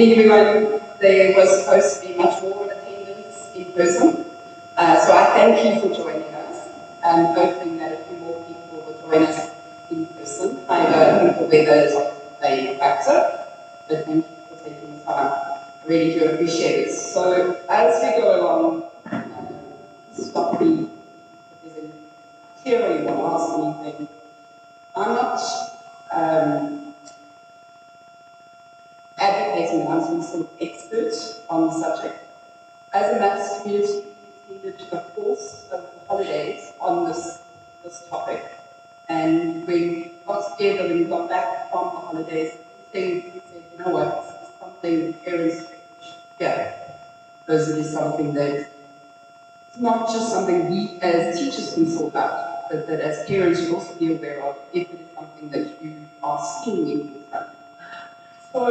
evening, everyone. There was supposed to be much more in attendance in person. So I thank you for joining us and hoping that a few more people will join us in person. I think the weather is a factor, but thank you for taking the time. I really do appreciate it. So as we go along, stop me if there's a theory or ask anything. I'm not advocating that I'm some sort of expert on the subject. As a maths community, we needed a course over the holidays on this topic. And we got together when we got back from the holidays, we said, you know what, this is something parents should hear. Because it is something that it's not just something we as teachers can sort out, but that as parents should also be aware of if it is something that you are seeing in your family. So,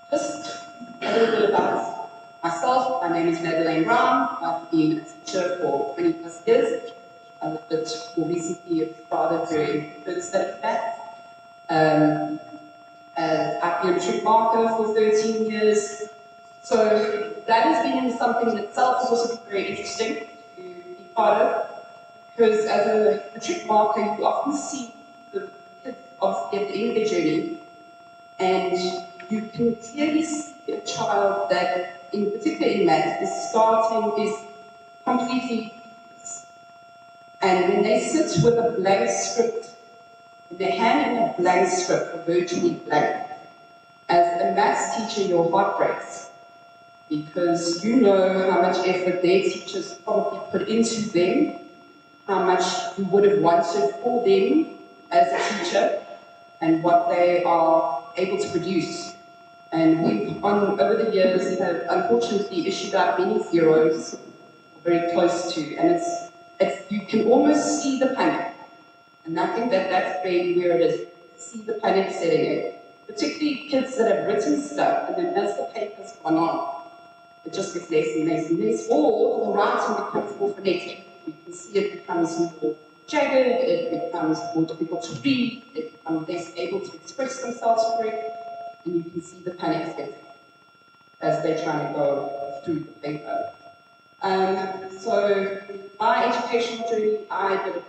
just a little bit about myself. My name is Madeleine Brown. I've been a teacher for 20 plus years. But more recently I've started doing further study maths. I've been a matric marker for 13 years. So that has been something in itself has also been very interesting to be part of. Because as a matric marker, you often see the kids obviously at the end of their journey. And you can clearly see a child that, in particular in maths, is completely, and when they sit with a blank script, when they hand in a blank script, or virtually blank, as a maths teacher, your heart breaks, because you know how much effort their teachers probably put into them, how much you would have wanted for them as a teacher, and what they are able to produce. And we've, over the years, have unfortunately issued out many zeros, very close to, and you can almost see the panic. And I think that's really where it is, see the panic setting in. Particularly kids that have written stuff, and then as the paper's gone on, it just gets less and less and less, or the writing becomes more phonetic. You can see it becomes more jagged, it becomes more difficult to read, it becomes less able to express themselves correctly, and you can see the panic setting as they're trying to go through the paper. So my educational journey, I did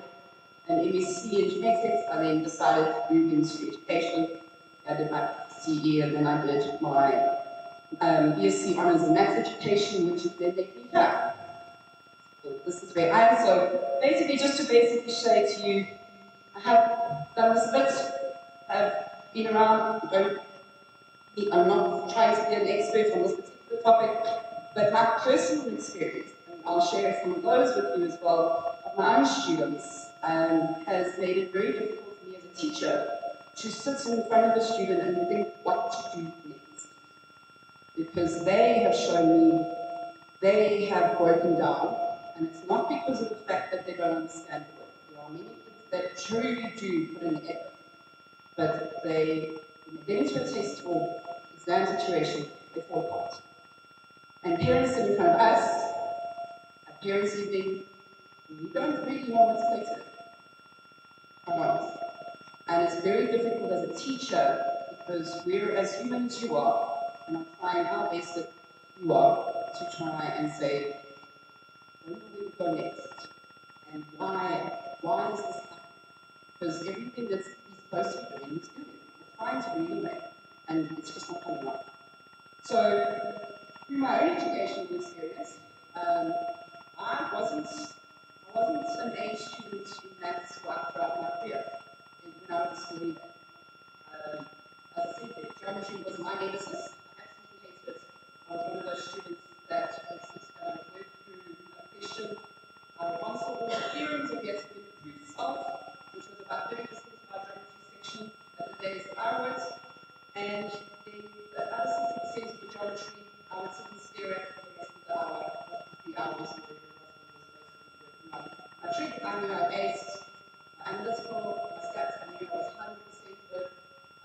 an MSc in genetics. I then decided to move into education. I did my CE, and then I did my BSc Honours in Maths Education, which is then taking here. This is where I am. So basically, just to say to you, I have done this a bit, have been around, I'm not trying to be an expert on this particular topic, but my personal experience, and I'll share some of those with you as well, of my own students, has made it very difficult for me as a teacher to sit in front of a student and think what to do next. Because they have shown me, they have broken down, and it's not because of the fact that they don't understand the work. There are many kids that truly do put in the effort, but when they get into a test or exam situation, they fall apart. And parents sit in front of us, at parents' evening, we don't really know what's later. And it's very difficult as a teacher, because we're as human as you are, and I'm trying our best that you are, to try and say, where do we go next? And why is this happening? Because everything that he's supposed to be doing, he's doing. We're trying to do anyway, and it's just not coming up. So, through my own educational experience, I wasn't an A student in maths throughout my career, when I was a school leader. As I said, geometry was my nemesis. I absolutely hated it. I was one of those students that would work through a question, answer all the theorems that we had to do the proofs of, which was about 30% of our geometry section at the days that I wrote, and then the other 60% of the geometry I would sit and stare at for the rest of the hour, 3 hours. My trick, I knew I aced. My analytical, my stats, I knew I was 100% good, and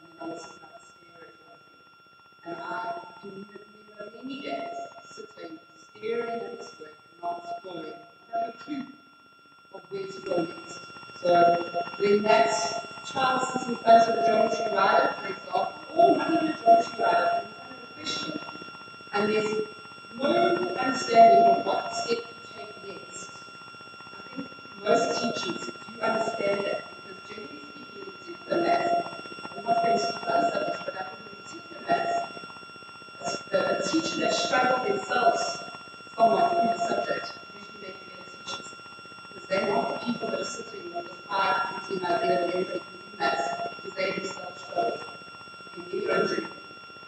then I would sit and stare at geometry. And I can remember many days sitting, staring at this work, not going, I have a clue of where to go next. So when that child sits in front of a geometry rider, for example, or not even a geometry rider, and there's no understanding of what step to take next. I think most teachers do understand that because generally speaking, in particular maths, I'm not going to speak about other subjects, but I think in particular maths, a teacher that struggled themselves somewhat in the subject usually make better teachers because they're not the people that are sitting with the 5-15 idea that everybody can do maths because they themselves struggle in their own journey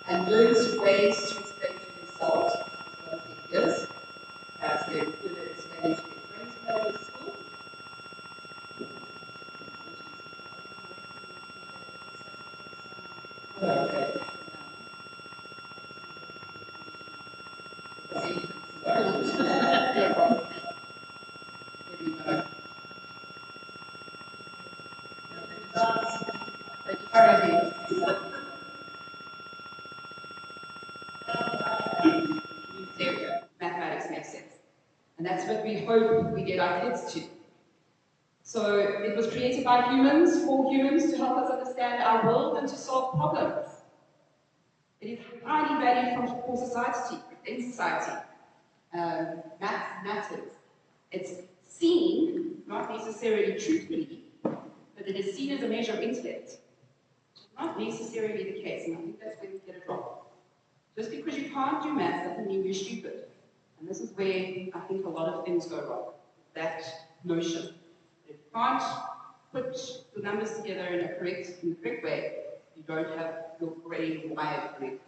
and learn ways to explain to themselves as well as their peers. Perhaps they're good at explaining to their friends when they're at school. Okay. No problem. There we go. Mathematics makes sense. And that's what we hope we get our kids to. So it was created by humans, for humans, to help us understand our world and to solve problems. It is highly valued for society, in society. Math matters. It's seen, not necessarily truthfully, but it is seen as a measure of intellect. Not necessarily the case, and I think that's where we get it wrong. Just because you can't do math doesn't mean you're stupid. And this is where I think a lot of things go wrong. That notion. If you can't put the numbers together in the correct way, you don't have your brain wired correctly.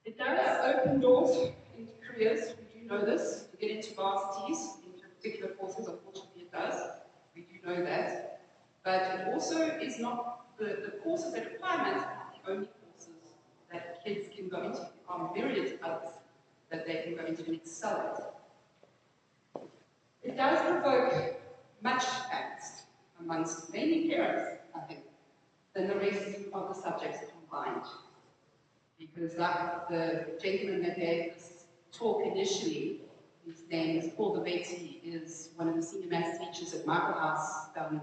It does open doors into careers. We do know this. To get into varsities, into particular courses, unfortunately it does. We do know that. But it also is not, the courses that require maths are not the only courses that kids can go into. There are myriad others that they can go into and excel at. It does provoke much angst amongst mainly parents, I think, than the rest of the subjects combined. Because like the gentleman that gave this talk initially, his name is Paul Bebetti, is one of the senior maths teachers at Michael House down in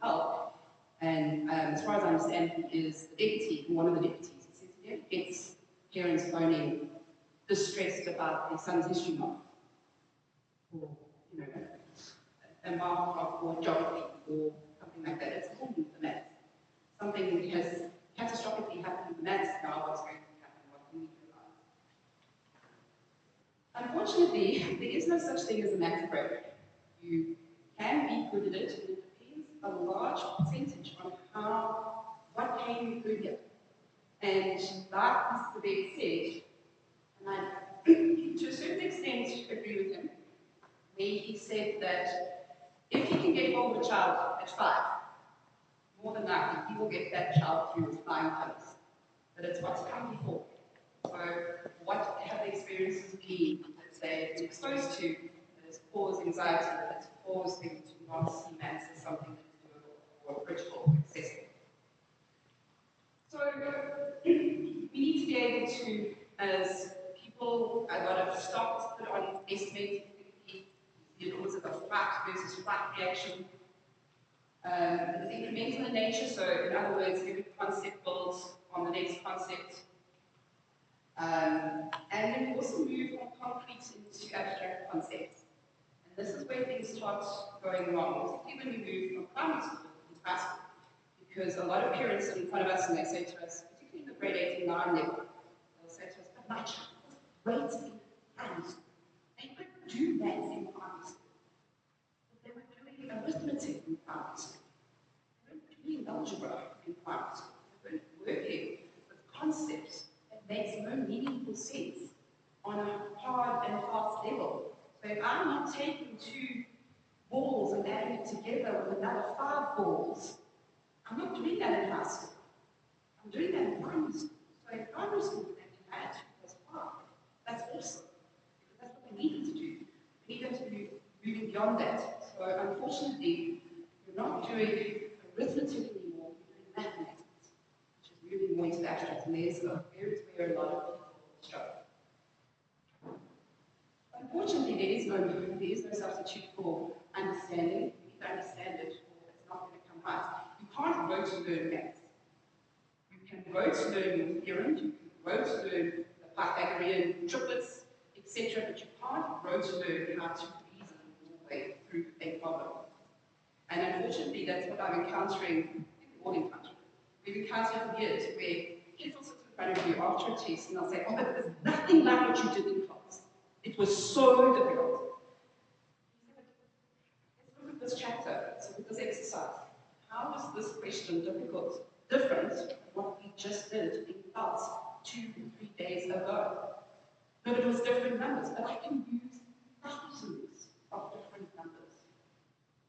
Natal. And as far as I understand, he is the deputy, one of the deputies. He says he gets parents phoning distressed about their son's history mark, or a mark for geography, or something like that. It's important in the maths. Something has catastrophically happened in the maths now, what's going to happen, what can we do about it? Unfortunately, there is no such thing as a maths break. You can be good at it, and it depends a large percentage on what came earlier. And like Mr. Beck said, and I, to a certain extent, agree with him, where he said that if he can get hold of a child at 5, more than likely he will get that child through with flying colours. But it's what's come before. So what have the experiences been that they've been exposed to that has caused anxiety, that has caused them to not see maths as something that is doable or critical or accessible. So we need to be able to, as people, a lot of stock is put on estimating the laws of a fight versus flight reaction. It's incremental in nature, so in other words, every concept builds on the next concept. And then we also move from concrete into abstract concepts. And this is where things start going wrong, particularly when we move from primary school into high school. Because a lot of parents sit in front of us and they say to us, particularly in the grade 8 and 9 level, they'll say to us, but my child was great in primary school. They couldn't do maths in primary school. But they were doing arithmetic in primary school. They weren't doing algebra in primary school. They weren't working with concepts that makes no meaningful sense on a hard and fast level. So if I'm not taking 2 balls and adding it together with another 5 balls, I'm not doing that in high school. I'm doing that in primary school. So in primary school, they can add 2 plus 5. That's awesome. Because that's what we need them to do. We need them to be moving beyond that. So unfortunately, you're not doing arithmetic anymore, you're doing mathematics, which is moving more into the abstract. And there's areas where a lot of people struggle. Unfortunately, there is no substitute for understanding. You need to understand it, or it's not going to come right. You can't go to learn maths. You can go to learn your theorem, you can go to learn the Pythagorean triplets, etc., but you can't rote learn how to reason your way through a problem. And unfortunately, that's what I'm encountering, all encountering. We've encountered for years where kids will sit in front of you after a test and they'll say, oh, but there's nothing like what you did in class. It was so difficult. Let's look at this chapter, let's look at this exercise. How was this question difficult, different from what we just did in class 2 or 3 days ago? No, it was different numbers, but I can use thousands of different numbers.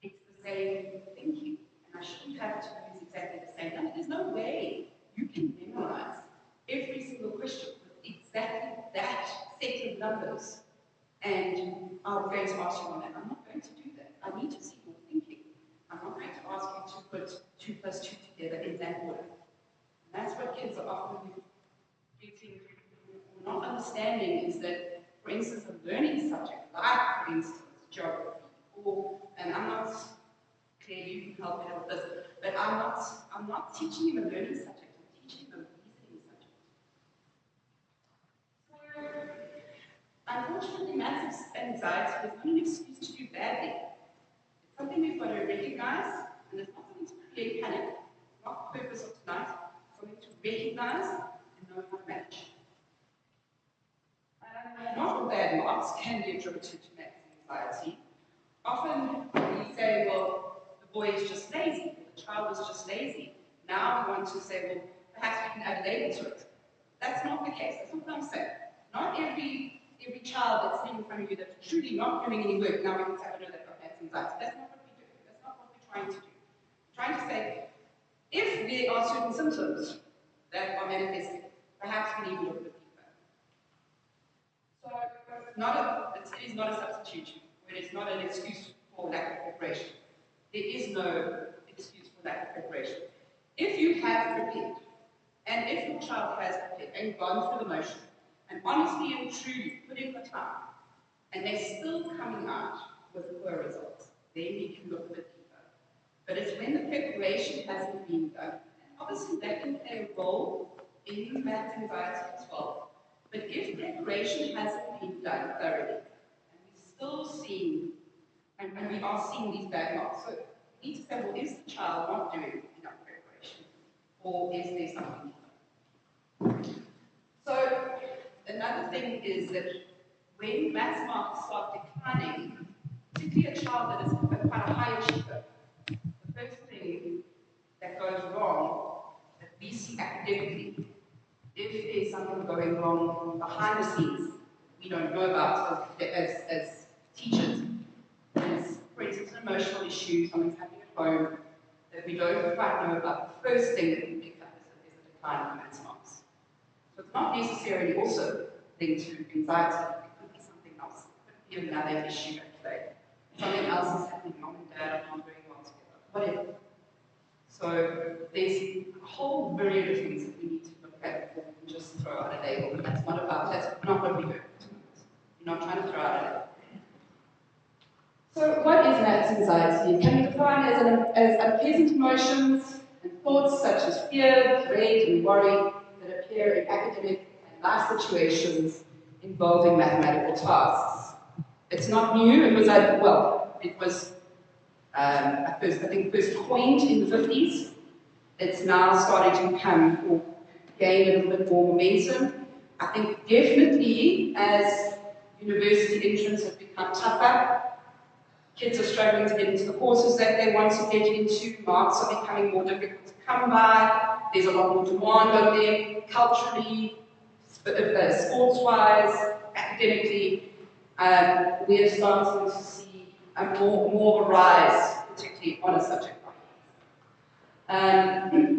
It's the same thinking, and I shouldn't have to use exactly the same number. There's no way you can memorize every single question with exactly that set of numbers. And I'm going to ask you on that. I'm not going to do that. I need to see your thinking. I'm not going to ask you to put 2 plus 2 together in that order. And that's what kids are often getting or not understanding, is that, for instance, a learning subject, like, for instance, geography, or, and I'm not, Claire, you can help me out with this, but I'm not teaching him a learning subject, I'm teaching him a reasoning subject. So, unfortunately, maths anxiety is not an excuse to do badly. It's something we've got to recognize, and it's not something to create panic. It's not the purpose of tonight. It's something to recognize and know how to manage. Not all bad marks can be attributed to maths anxiety. Often we say, well, the boy is just lazy, the child is just lazy. Now we want to say, well, perhaps we can add a label to it. That's not the case. That's not what I'm saying. Not every child that's sitting in front of you that's truly not doing any work, now we can say, oh no, they've got maths anxiety. That's not what we do. That's not what we're trying to do. We're trying to say, if there are certain symptoms that are manifesting, perhaps we need to look at it. So, it is not a substitution, or it is not an excuse for lack of preparation. There is no excuse for lack of preparation. If you have prepared, and if your child has prepared and gone through the motion, and honestly and truly put in the time, and they're still coming out with poor results, then you can look a bit deeper. But it's when the preparation hasn't been done, and obviously that can play a role in maths anxiety as well. But if preparation hasn't been done thoroughly, and we're still seeing, and we are seeing these bad marks, so we need to say, well, is the child not doing enough preparation? Or is there something more? So, another thing is that when maths marks start declining, particularly a child that is quite a high achiever, the first thing that goes wrong, that we see academically, if there's something going wrong behind the scenes we don't know about as teachers, as, for instance, an emotional issue, something's happening at home that we don't quite know about, the first thing that we pick up is a decline in maths marks. So it's not necessarily also linked to anxiety, it could be something else, it could be another issue at play. Something else is happening, mom and dad are not doing well together, whatever. So there's a whole myriad of things that we need to look at before we can just throw out a label. That's not what we do. We're not trying to throw out a label. So what is maths anxiety? It can be defined as unpleasant emotions and thoughts such as fear, dread, and worry that appear in academic and life situations involving mathematical tasks. It's not new. It was first coined in the 50s. It's now starting to become, or gain a little bit more momentum. I think definitely as university entrance has become tougher, kids are struggling to get into the courses that they want to get into, marks are becoming more difficult to come by, there's a lot more demand on them, culturally, sports-wise, academically. We are starting to see more of a rise, particularly on a subject like this.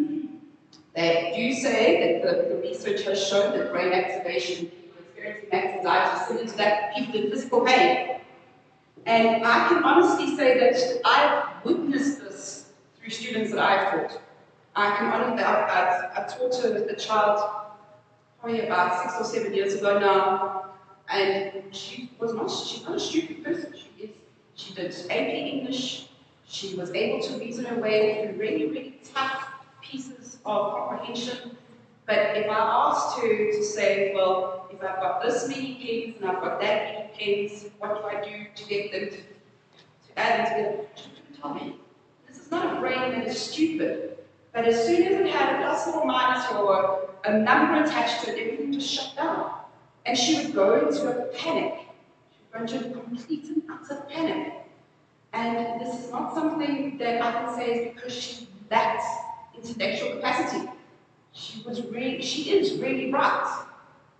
They do say that the research has shown that brain activation, people experiencing maths anxiety, similar to that people in physical pain. And I can honestly say that I've witnessed this through students that I've taught. I taught a child probably about 6 or 7 years ago now, and she's not a stupid person. She did AP English. She was able to reason her way through really, really tough pieces of comprehension, But if I asked her to say, well, if I've got this many pens and I've got that many pens, what do I do to get them to add them together? She couldn't tell me. This is not a brain that is stupid. But as soon as it had a plus or minus or a number attached to it, everything just shut down. And she would go into a panic. She would go into a complete and utter panic. And this is not something that I can say is because she lacked intellectual capacity. She is really bright.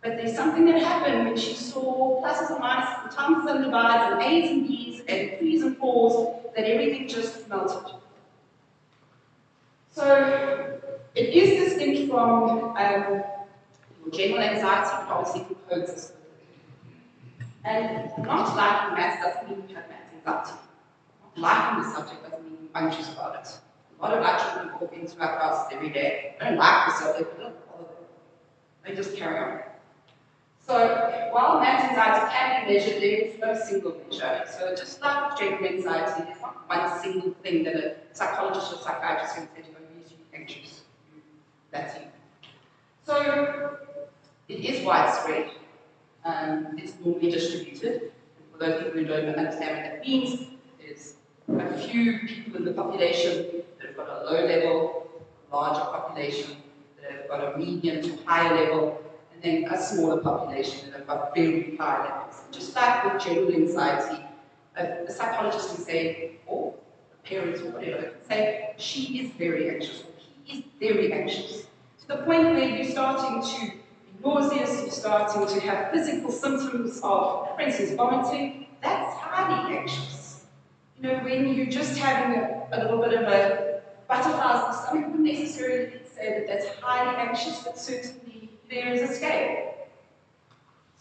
But there's something that happened when she saw pluses and minuses and times and divides and A's and B's and 3's and 4's that everything just melted. So it is distinct from general anxiety, but obviously composed as and not liking maths doesn't mean you have maths anxiety. Not liking the subject doesn't mean you're anxious about it. A lot of our children walk into our classes every day. They don't like the subject, they don't bother them. They just carry on. So while maths anxiety can be measured, there is no single measure. So just like with general anxiety, there's not one single thing that a psychologist or psychiatrist can say to you, you're anxious. That's you. So it is widespread. It's normally distributed. And for those people who don't understand what that means, there's a few people in the population that have got a low level, a larger population that have got a medium to higher level, and then a smaller population that have got very high levels. Just like with general anxiety, a psychologist can say, or a parent or whatever, can say, she is very anxious, or he is very anxious. To the point where you're starting to be nauseous, you're starting to have physical symptoms of, for instance, vomiting, that's highly anxious. You know, when you're just having a little bit of a butterflies in the stomach, wouldn't necessarily say that that's highly anxious, but certainly there is a scale.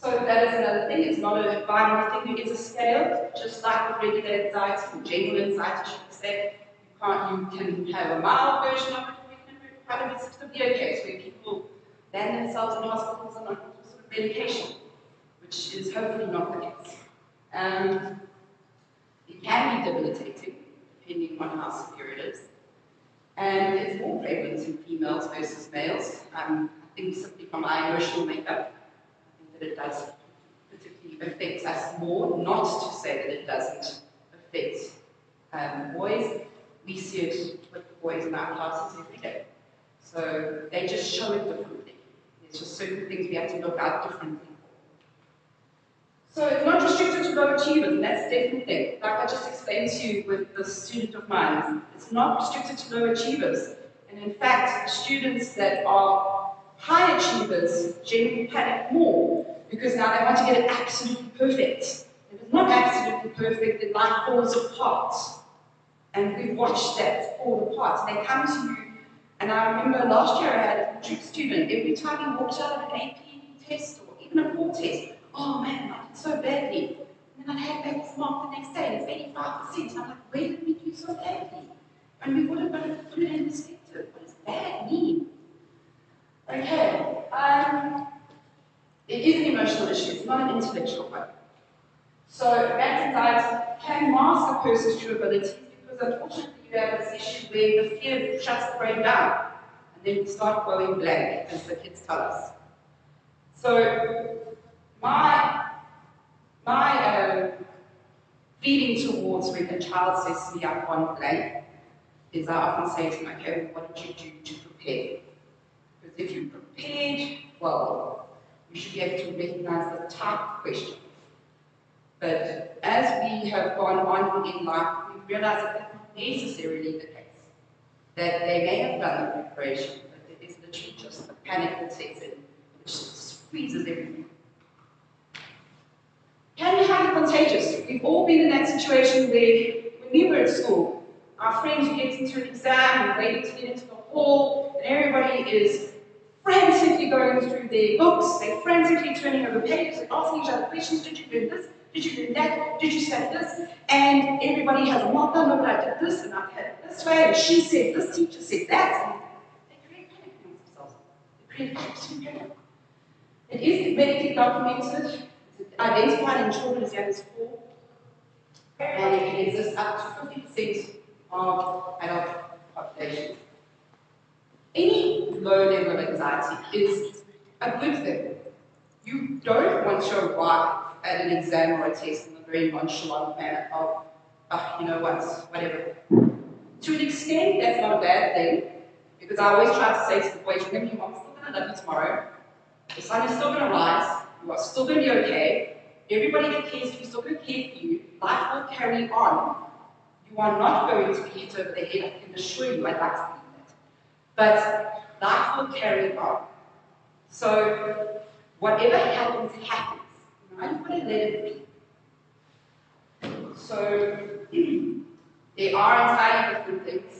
So that is another thing, it's not a binary thing, there is a scale, just like with regular anxiety, or general anxiety, should say. You can have a mild version of it, or you can have it specifically okay, so where people land themselves in hospitals and on some sort of medication, which is hopefully not the case. It can be debilitating, depending on how severe it is. And it's more prevalent in females versus males. I think simply from our emotional makeup, I think that it does particularly affect us more, not to say that it doesn't affect boys. We see it with the boys in our classes every day. So they just show it differently. There's just certain things we have to look out differently for. So it's not restricted to low achievers, and that's definitely, like I just explained to you with the student of mine, it's not restricted to low achievers. And in fact, students that are high achievers generally panic more because now they want to get it absolutely perfect. If it's not absolutely perfect, then life falls apart. And we've watched that fall apart. They come to you, and I remember last year I had a trick student, every time he walked out of an AP test or even a core test, oh man, I did so badly. And then I'd have back his mark the next day, and it's 85%. I'm like, where did we do so badly? And we would have got to put it in perspective. What does bad mean? Okay, it is an emotional issue, it's not an intellectual one. So maths anxiety can mask a person's true abilities because unfortunately you have this issue where the fear shuts the brain down and then we start going blank, as the kids tell us. So my feeling towards when a child says to me, I've gone blank, is I often say to them, okay, what did you do to prepare? Because if you prepared well, you should be able to recognize the type of question. But as we have gone on in life, we realize that that's not necessarily the case. That they may have done the preparation, but it is literally just a panic that sets in, which freezes everything. Can be highly contagious. We've all been in that situation where, when we were at school, our friends would get into an exam, and waiting to get into the hall, and everybody is frantically going through their books, they're frantically turning over pages, and asking each other questions. Did you learn this? Did you learn that? Did you study this? And everybody has a marker. No, but I did this, and I had it this way, and she said this, teacher said that. And they create panic amongst themselves. They create absolute panic. It is medically documented. It's identified in children as young as 4. And it can exist up to 50% of adult population. any low level of anxiety is a good thing. You don't want to arrive at an exam or a test in a very nonchalant manner of, you know what, whatever. To an extent, that's not a bad thing, because I always try to say to the boys, remember, your mom's still going to love you tomorrow. The sun is still going to rise. You are still going to be okay. Everybody that cares for you is still going to care for you. Life will carry on. You are not going to be hit over the head, I can assure you. I'd like to believe that. But life will carry on. So whatever happens, happens. Now you've got to let it be. So there are entirely different things.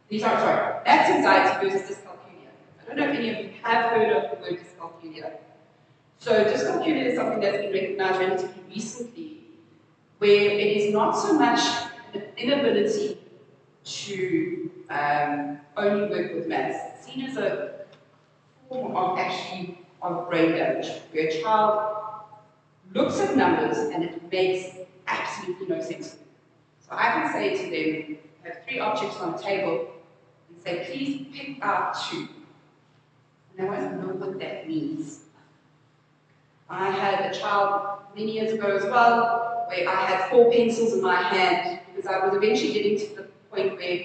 That's anxiety versus dyscalculia. I don't know if any of you have heard of the word dyscalculia. So dyscalculia is something that's been recognized relatively recently, where it is not so much an inability to only work with maths. It's seen as a form of brain damage, where a child looks at numbers and it makes absolutely no sense to them. So I can say to them, have 3 objects on the table, and say, please pick out 2. And they won't know what that means. I had a child many years ago as well, where I had 4 pencils in my hand, because I was eventually getting to the point where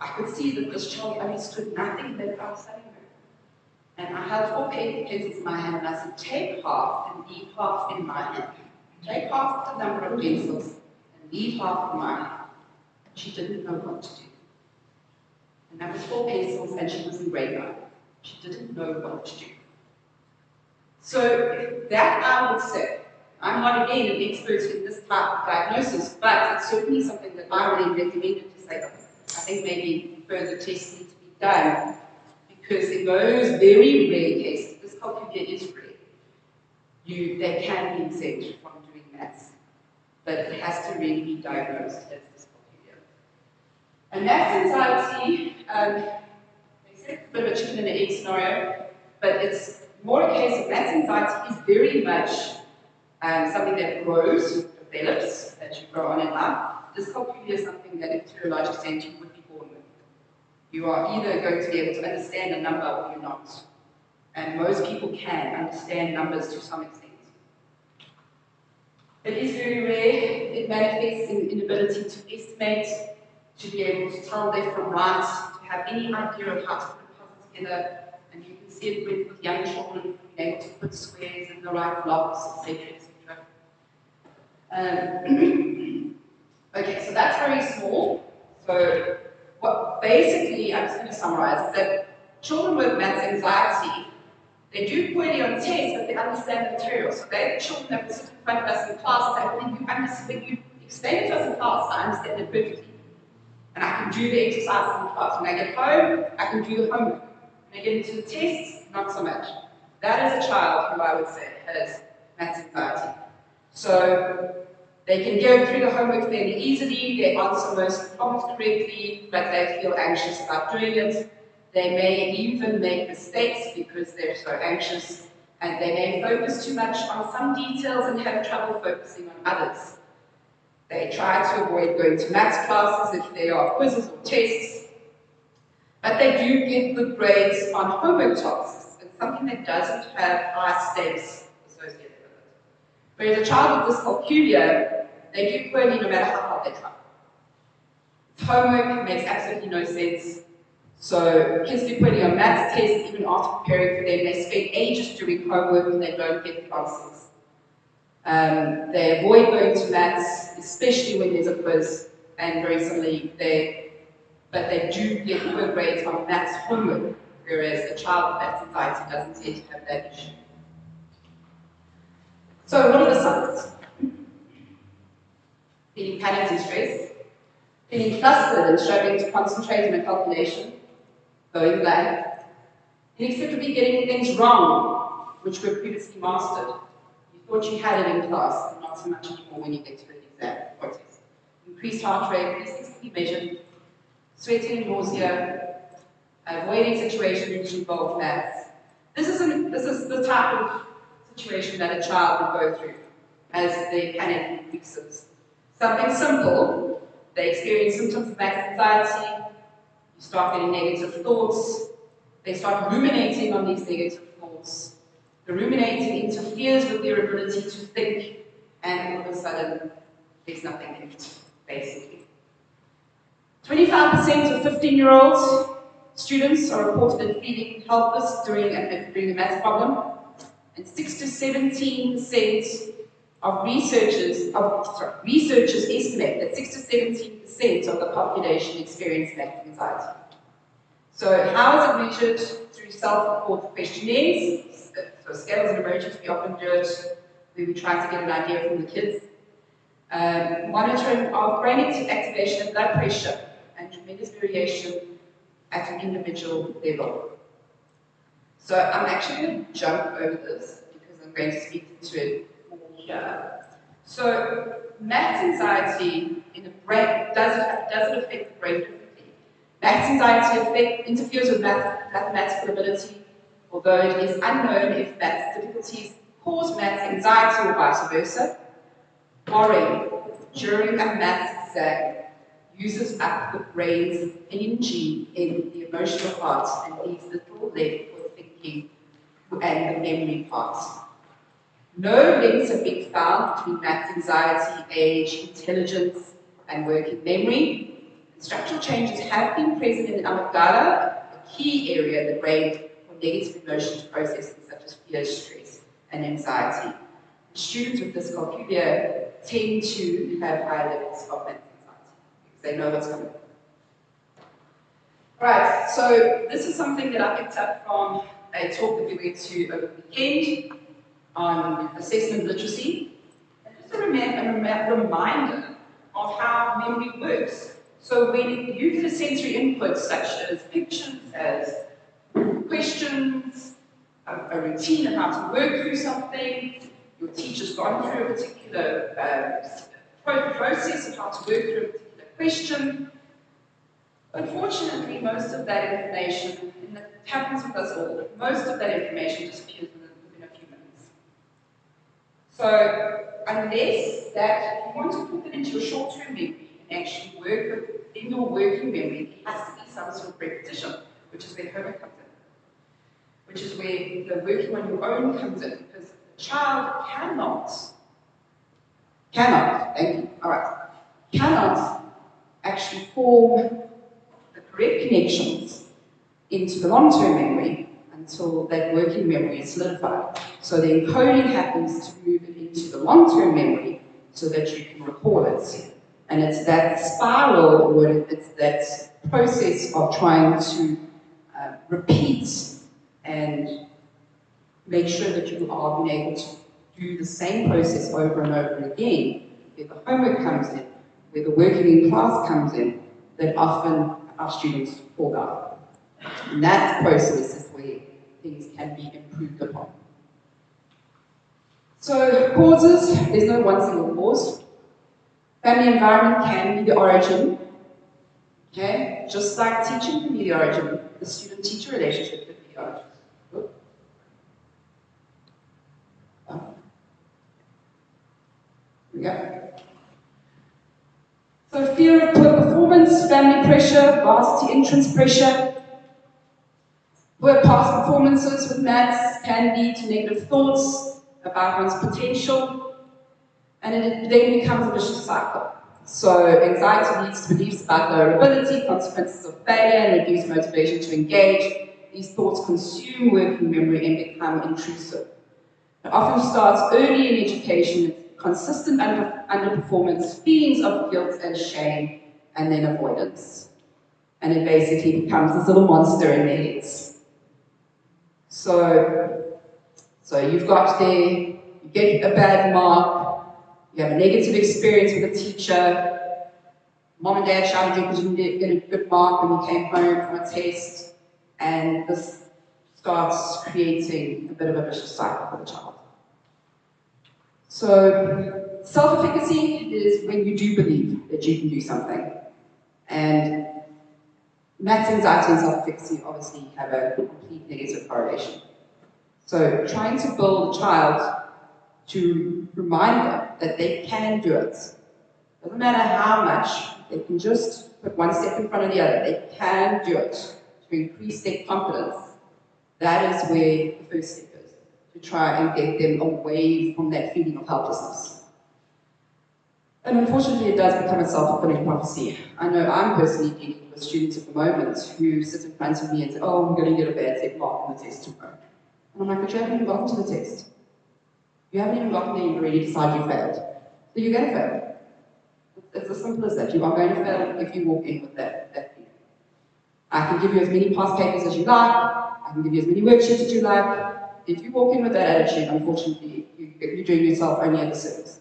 I could see that this child understood nothing that I was telling her. And I had 4 pencils in my hand, and I said, take half and leave half in my hand. Take half the number of pencils and leave half in my hand. She didn't know what to do. And that was 4 pencils, and she was in grade 9. She didn't know what to do. So that I would say, I'm not again an expert in this type of diagnosis, but it's certainly something that I really recommended to say, I think maybe further tests need to be done, because in those very rare cases, dyscalculia is rare, they can be exempt from doing maths, but it has to really be diagnosed as dyscalculia. And maths anxiety, it's a bit of a chicken and an egg scenario, but it's more a case of maths anxiety is very much something that grows, develops, as you grow on in life. Dyscalculia is something that, to a large extent, you would be born with. You are either going to be able to understand a number or you're not. And most people can understand numbers to some extent. It is very rare. It manifests in inability to estimate, to be able to tell left from right, to have any idea of how to put puzzles together. And you can see it with young children being able to put squares in the right blocks, etc., etc. Okay, so that's very small. So what basically, I'm just going to summarize, is that children with maths anxiety, they do poorly on tests, but they understand the material. So they're the children that will sit in front of us in class and say, when you explain it to us in class, I understand it perfectly. And I can do the exercises in class. When I get home, I can do the homework. When I get into the tests, not so much. That is a child who I would say has maths anxiety. So they can go through the homework fairly easily, they answer most problems correctly, but they feel anxious about doing it. They may even make mistakes because they're so anxious, and they may focus too much on some details and have trouble focusing on others. They try to avoid going to maths classes if there are quizzes or tests, but they do get good grades on homework tasks. It's something that doesn't have high stakes associated with it. Whereas a child with dyscalculia, they do poorly no matter how hard they try. Homework makes absolutely no sense. So kids do poorly on maths tests, even after preparing for them. They spend ages doing homework and they don't get the answers. They avoid going to maths, especially when there's a quiz, and very similarly, but they do get poor grades on maths homework, whereas a child with maths anxiety doesn't tend to have that issue. So what are the signs? Feeling panicked and stressed, feeling flustered and struggling to concentrate on a calculation, going blank, inexplicably getting things wrong, which were previously mastered. You thought you had it in class, and not so much anymore when you get to an exam or test. Increased heart rate, these things can be measured. Sweating and nausea, avoiding situations which involve maths. This is the type of situation that a child would go through as their panic increases. Something simple, they experience symptoms of maths anxiety, you start getting negative thoughts, They start ruminating on these negative thoughts. The ruminating interferes with their ability to think, and all of a sudden, there's nothing in it, basically. 25% of 15-year-old students are reported as feeling helpless during a math problem, and 6 to 17% of researchers estimate that 6 to 17% of the population experience math anxiety. So how is it measured? Through self-report questionnaires, so scales and emojis, we often do it where we try to get an idea from the kids. Monitoring of brain activation and blood pressure, and tremendous variation at an individual level. So I'm actually going to jump over this because I'm going to speak to it more here. So math anxiety in the brain, does it affect the brain differently? Math anxiety interferes with mathematical ability, although it is unknown if math difficulties cause math anxiety or vice versa. Worrying during a math exam uses up the brain's energy in the emotional parts and leaves little left for thinking and the memory parts. No links have been found between math anxiety, age, intelligence, and working memory. Structural changes have been present in the amygdala, a key area in the brain for negative emotions processing such as fear, stress, and anxiety. Students with dyscalculia tend to have high levels of math anxiety because they know what's coming. Right, so this is something that I picked up from a talk that we went to over the weekend on assessment literacy. And just a reminder of how memory works. So when you get a sensory input such as pictures, as questions, a routine of how to work through something, your teacher's gone through a particular process of how to work through a particular question. Unfortunately, most of that information, and that happens with us all, most of that information disappears within a few minutes. So, unless that you want to put it into a short-term memory and actually work within your working memory, there has to be some sort of repetition, which is where homework comes in, which is where the working on your own comes in, because the child cannot actually form the correct connections into the long-term memory until that working memory is solidified. So the encoding happens to move it into the long-term memory so that you can recall it. And it's that spiral, or it's that process of trying to repeat and make sure that you are being able to do the same process over and over again, where the homework comes in, where the working in class comes in, that often our students fall down. And that process is where things can be improved upon. So causes, there's no one single cause. Family environment can be the origin. Okay? Just like teaching can be the origin, the student-teacher relationship can be the origin. Here we go. So fear of poor performance, family pressure, varsity entrance pressure. Poor past performances with maths can lead to negative thoughts about one's potential, and it then becomes a vicious cycle. So anxiety leads to beliefs about lower ability, consequences of failure, and reduced motivation to engage. These thoughts consume working memory and become intrusive. It often starts early in education, consistent underperformance, feelings of guilt and shame, and then avoidance. And it basically becomes this little monster in their heads. So you've got there, you get a bad mark, you have a negative experience with a teacher, mom and dad shouted you because you didn't get a good mark when you came home from a test, and this starts creating a bit of a vicious cycle for the child. So self-efficacy is when you do believe that you can do something. And maths anxiety and self-efficacy obviously have a complete negative correlation. So trying to build a child to remind them that they can do it. Doesn't matter how much, they can just put one step in front of the other. They can do it to increase their confidence That is where the first step is, to try and get them away from that feeling of helplessness. And unfortunately, it does become a self-fulfilling prophecy. I know I'm personally dealing with students at the moment who sit in front of me and say, oh, I'm going to get a bad set mark on the test tomorrow. And I'm like, but you haven't even gotten to the test. You haven't even gotten there and you've already decided you failed. So you're going to fail. It's as simple as that. You are going to fail if you walk in with that feeling. I can give you as many past papers as you like. I can give you as many worksheets as you like. If you walk in with that attitude, unfortunately, you're doing yourself only a disservice.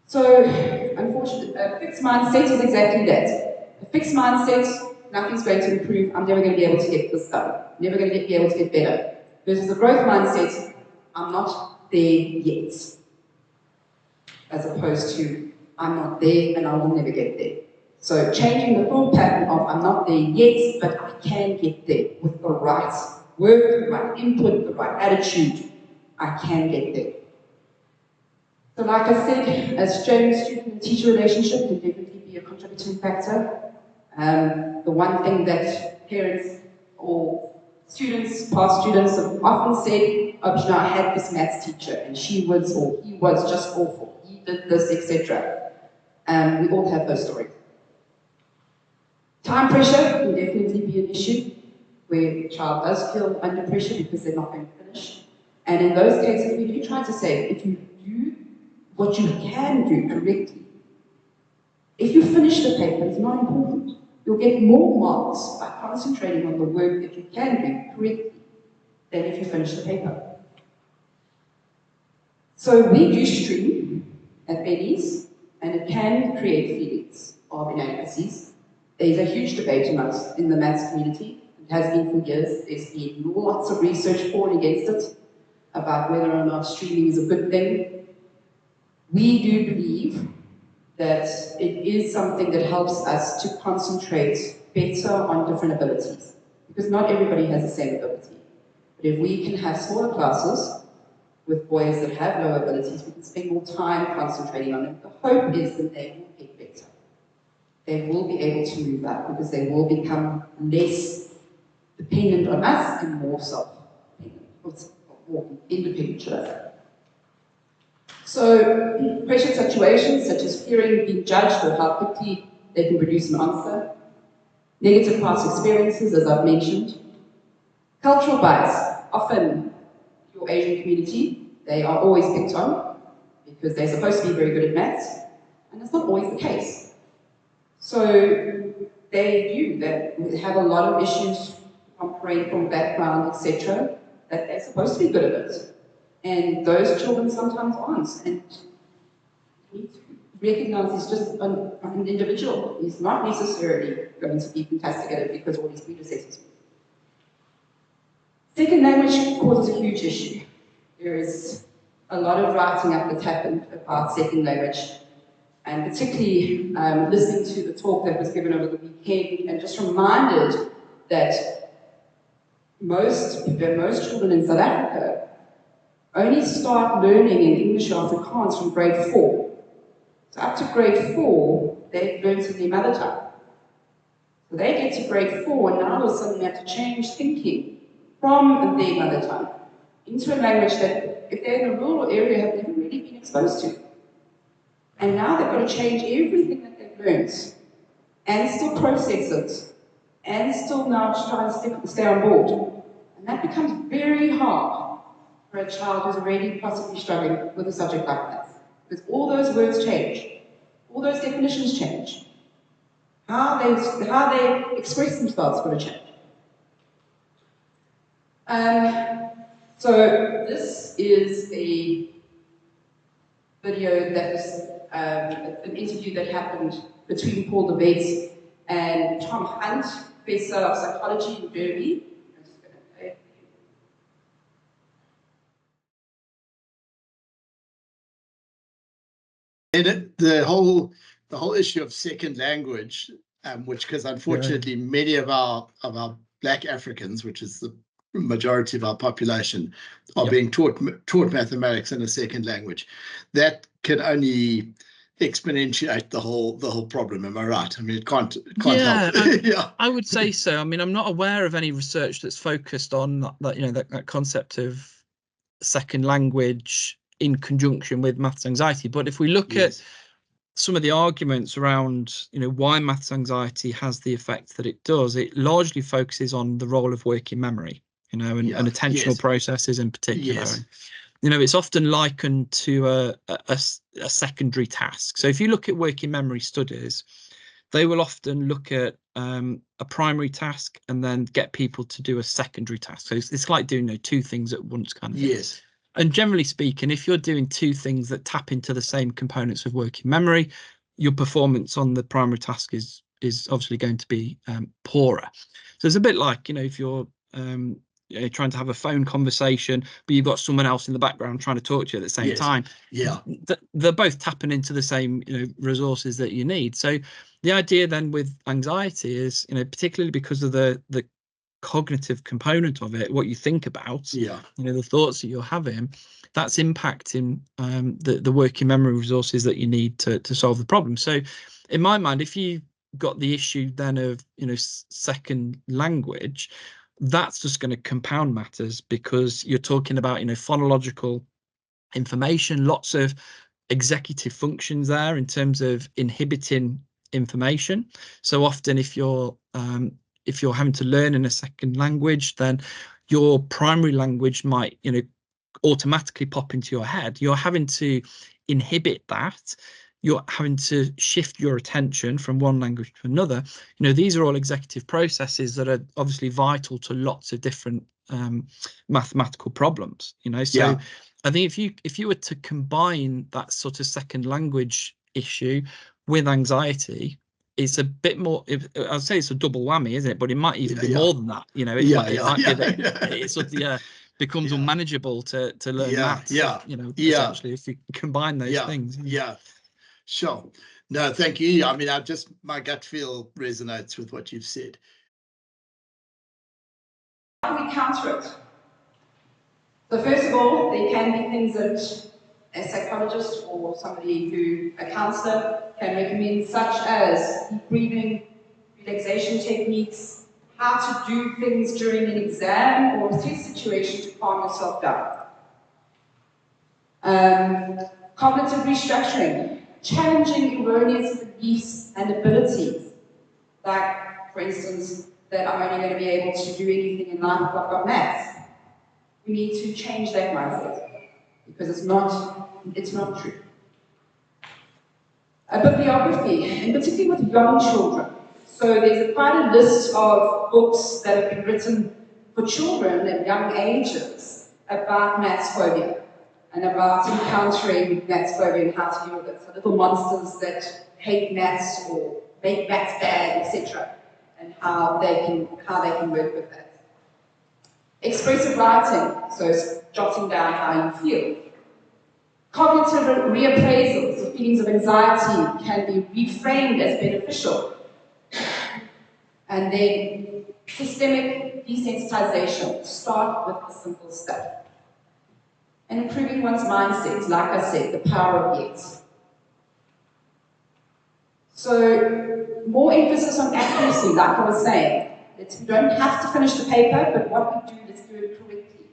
So, unfortunately, a fixed mindset is exactly that. A fixed mindset, nothing's going to improve, I'm never going to be able to get this done. Never going to be able to get better. Versus a growth mindset, I'm not there yet. As opposed to, I'm not there and I will never get there. So changing the thought pattern of, I'm not there yet, but I can get there with the right work, the right input, the right attitude, I can get there. So like I said, as student and teacher relationship can definitely be a contributing factor. The one thing that parents or students, past students have often said, oh, you know, I had this maths teacher and she was, or he was just awful, he did this, etc. We all have those stories. Time pressure can definitely be an issue where the child does feel under pressure because they're not going to finish. And in those cases, we do try to say, if you do what you can do correctly, if you finish the paper, it's not important. You'll get more marks by concentrating on the work that you can do correctly than if you finish the paper. So we do stream at Benny's, and it can create feelings of inadequacies. There's a huge debate amongst in the maths community. It has been for years. There's been lots of research for and against it about whether or not streaming is a good thing. We do believe that it is something that helps us to concentrate better on different abilities, because not everybody has the same ability. But if we can have smaller classes with boys that have lower abilities, we can spend more time concentrating on them. The hope is that they will get better. They will be able to move up because they will become less dependent on us and more self-dependent, more independent, should I say. So, pressure situations such as fearing being judged or how quickly they can produce an answer. Negative past experiences, as I've mentioned. Cultural bias. Often, your Asian community, they are always picked on because they're supposed to be very good at maths, and that's not always the case. So, they have a lot of issues from background, etc., that they're supposed to be good at it. And those children sometimes aren't. And we need to recognize he's just an individual. He's not necessarily going to be fantastic at it because all his predecessors. Second language causes a huge issue. There is a lot of writing up that's happened about second language, and particularly listening to the talk that was given over the weekend, and just reminded that most children in South Africa only start learning in English or Afrikaans from grade 4. So up to grade 4, they've learned in their mother tongue. So they get to grade 4, and now all of a sudden they have to change thinking from their mother tongue into a language that, if they're in a rural area, have never really been exposed to. And now they've got to change everything that they've learned, and still process it, and still now try and stay on board. And that becomes very hard for a child who's already possibly struggling with a subject like that. Because all those words change. All those definitions change. How they express themselves is going to change. So this is a video that was an interview that happened between Paul de Wet and Tom Hunt, professor of psychology in Derby. The whole issue of second language, which, because unfortunately many of our Black Africans, which is the majority of our population, are being taught mathematics in a second language. That can only exponentiate the whole problem. Am I right? I mean, it can't help. Yeah, I would say so. I mean, I'm not aware of any research that's focused on that concept of second language in conjunction with maths anxiety. But if we look at some of the arguments around, why maths anxiety has the effect that it does, it largely focuses on the role of working memory, and attentional processes in particular. It's often likened to a secondary task. So if you look at working memory studies, they will often look at a primary task and then get people to do a secondary task. So it's like doing two things at once kind of thing. And generally speaking, if you're doing two things that tap into the same components of working memory, your performance on the primary task is obviously going to be poorer. So it's a bit like, if you're trying to have a phone conversation, but you've got someone else in the background trying to talk to you at the same time. They're both tapping into the same resources that you need. So the idea then with anxiety is, particularly because of the cognitive component of it, what you think about, the thoughts that you're having, that's impacting the working memory resources that you need to solve the problem. So in my mind, if you got the issue then of second language, that's just going to compound matters, because you're talking about phonological information, lots of executive functions there in terms of inhibiting information. So often if you're having to learn in a second language, then your primary language might automatically pop into your head. You're having to inhibit that. You're having to shift your attention from one language to another. These are all executive processes that are obviously vital to lots of different mathematical problems. So I think if you were to combine that sort of second language issue with anxiety, it's a bit more. I'd say it's a double whammy, isn't it? But it might even be more than that. It sort of becomes unmanageable to learn maths. Essentially, if you combine those things. Sure. No, thank you. I mean, my gut feel resonates with what you've said. How do we counter it? So first of all, there can be things that a psychologist or a counselor can recommend, such as deep breathing, relaxation techniques, how to do things during an exam or a test situation to calm yourself down. Cognitive restructuring, challenging erroneous beliefs and abilities, like, for instance, that I'm only going to be able to do anything in life if I've got maths. We need to change that mindset, because it's not true. Bibliography, and particularly with young children. So there's quite a list of books that have been written for children at young ages about maths phobia and about encountering maths phobia and how to deal with it. So little monsters that hate maths or make maths bad, etc., and how they can work with that. Expressive writing, so jotting down how you feel. Cognitive reappraisals, the feelings of anxiety can be reframed as beneficial. And then systemic desensitization, start with the simple stuff. And improving one's mindset, like I said, the power of yes. So more emphasis on accuracy, like I was saying. We don't have to finish the paper, but what we do, let's do it correctly.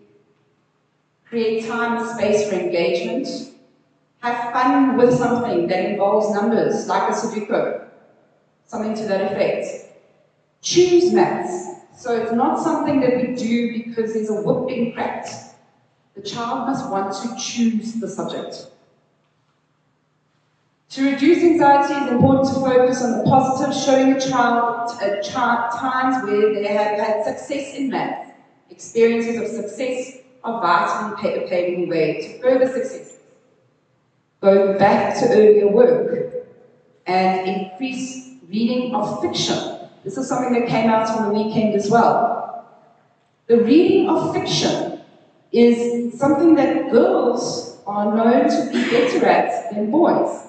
Create time and space for engagement. Have fun with something that involves numbers, like a Sudoku, something to that effect. Choose maths. So it's not something that we do because there's a whip being cracked. The child must want to choose the subject. To reduce anxiety, it's important to focus on the positive, showing a child times where they have had success in maths. Experiences of success are vital in paving the way to further success. Go back to earlier work and increase reading of fiction. This is something that came out on the weekend as well. The reading of fiction is something that girls are known to be better at than boys.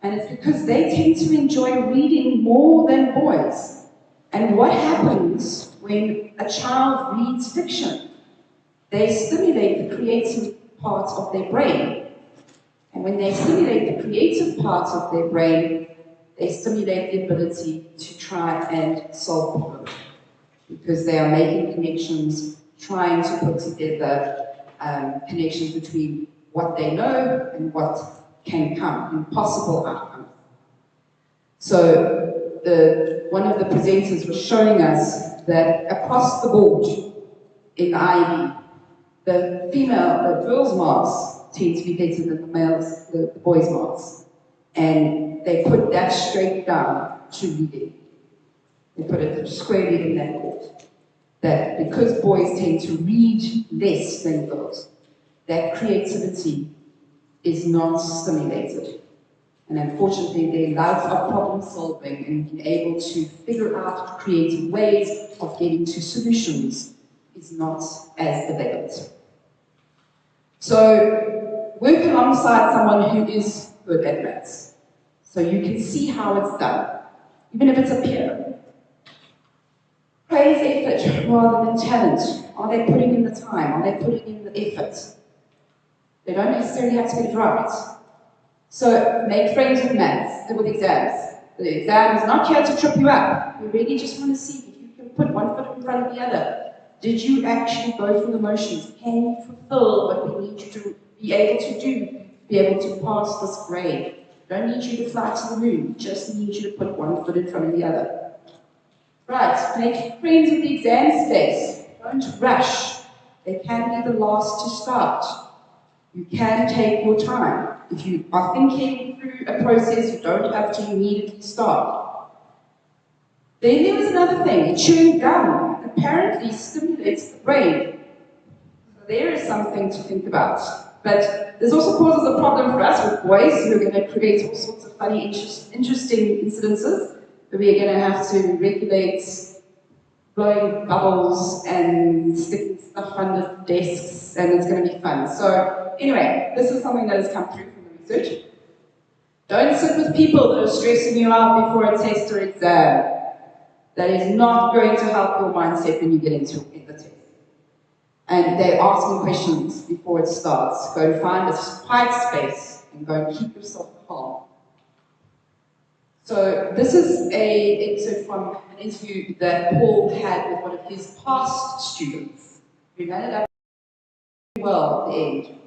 And it's because they tend to enjoy reading more than boys. And what happens when a child reads fiction? They stimulate the creative parts of their brain. And when they stimulate the creative part of their brain, they stimulate the ability to try and solve problems, because they are making connections, trying to put together connections between what they know and what can come, and possible outcomes. So one of the presenters was showing us that across the board in the IEB, the girls' marks tend to be better than the males, the boys' marks. And they put that straight down to reading. They put it squarely in that court. That because boys tend to read less than girls, that creativity is not stimulated. And unfortunately, their love of problem solving and being able to figure out creative ways of getting to solutions is not as developed. So work alongside someone who is good at maths, so you can see how it's done, even if it's a peer. Praise effort rather than talent. Are they putting in the time? Are they putting in the effort? They don't necessarily have to get it right. So make friends with maths, with exams. The exam is not here to trip you up. We really just want to see if you can put one foot in front of the other. Did you actually go through the motions? Can you fulfill what we need you to be able to do, be able to pass this grade? Don't need you to fly to the moon, just need you to put one foot in front of the other. Right, make friends with the exam space. Don't rush. They can be the last to start. You can take your time. If you are thinking through a process, you don't have to immediately start. Then there was another thing, chewing gum apparently stimulates the brain. So there is something to think about. But this also causes a problem for us with boys who are going to create all sorts of funny, interesting incidences, where we are going to have to regulate blowing bubbles and sticking stuff under desks, and it's going to be fun. So anyway, this is something that has come through from the research. Don't sit with people that are stressing you out before a test or exam. That is not going to help your mindset when you get into the test. And they're asking questions before it starts. Go and find a quiet space and go and keep yourself calm. So this is an excerpt from an interview that Paul had with one of his past students, who ended up well at the end.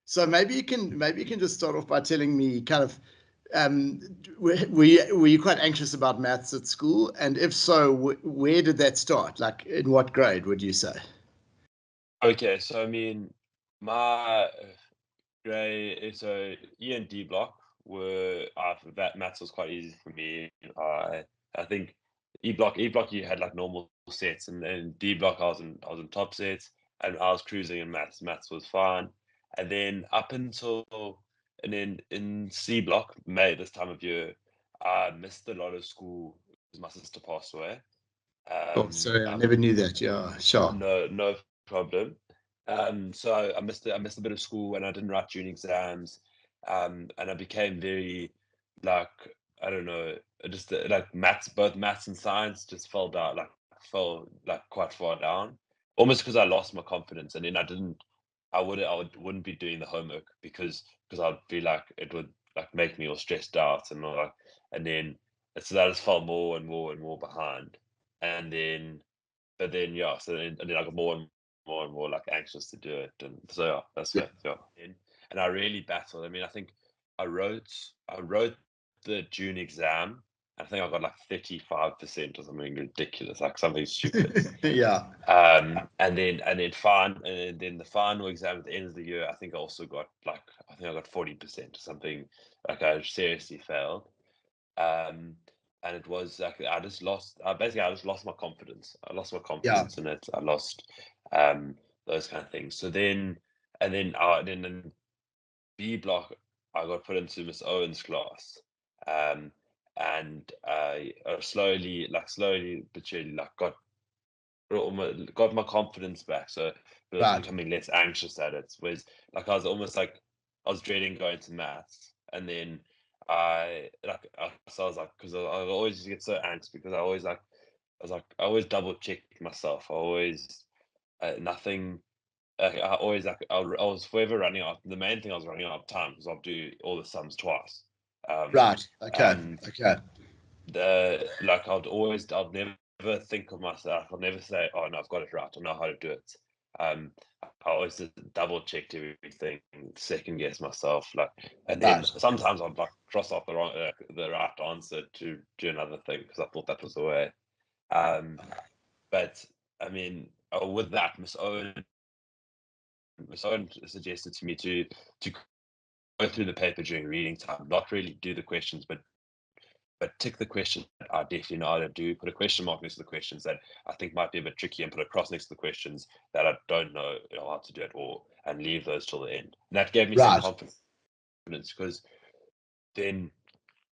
So maybe you can just start off by telling me kind of, were you quite anxious about maths at school? And if so, where did that start? Like in what grade would you say? Okay, so I mean, my grade, so E and D block were that maths was quite easy for me. I think E block you had like normal sets, and then D block I was in top sets, and I was cruising in maths. Maths was fine, and then and then in C block May this time of year, I missed a lot of school because my sister passed away. Oh, sorry, I never knew that. Yeah, sure. No problem. So I missed a bit of school, and I didn't write June exams, and I became very like, I don't know, just like both maths and science just fell quite far down, almost because I lost my confidence, and then I wouldn't be doing the homework because I'd be like, it would like make me all stressed out and all, like, and then so I just fell more and more and more behind, and then but then yeah, and then I got more and more like anxious to do it, and so yeah, that's Yeah. where and I really battled. I mean, I think I wrote the June exam. I think I got like 35% or something ridiculous, like something stupid. Yeah. And then the final exam at the end of the year, I think I also got like, I think I got 40% or something. Like I seriously failed. And it was like I just lost my confidence. I lost my confidence in it. I lost those kind of things. So then then in B block I got put into Miss Owen's class. And I slowly but surely like got my confidence back. So I was Right. becoming less anxious at it. Whereas like I was almost like I was dreading going to maths, and then so I was like, because I always get so anxious because I always double check myself. I always nothing I always like I was forever running out. The main thing I was running out of time because I'll do all the sums twice. Right. Okay. And Okay. I'll never think of myself. I'll never say, "Oh no, I've got it right. I know how to do it." I always just double check everything, second guess myself, and then Right. sometimes I'd like cross off the right answer to do another thing because I thought that was the way. But I mean, with that, Miss Owen suggested to me to go through the paper during reading time, not really do the questions, but tick the questions that I definitely know how to do, put a question mark next to the questions that I think might be a bit tricky, and put a cross next to the questions that I don't know how to do at all, and leave those till the end. And that gave me some Right. confidence, because then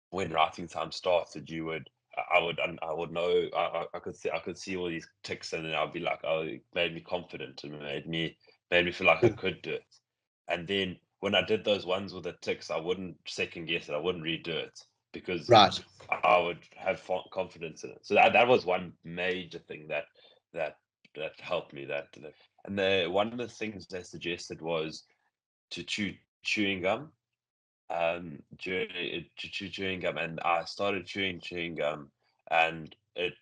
when writing time started, I would know, I could see all these ticks, and then I'd be like, oh, it made me confident and made me feel like I could do it. And then when I did those ones with the ticks, I wouldn't second guess it. I wouldn't redo it because Right. I would have confidence in it. So that was one major thing that helped me. And one of the things they suggested was to chew chewing gum. Chewing gum, and I started chewing gum, and it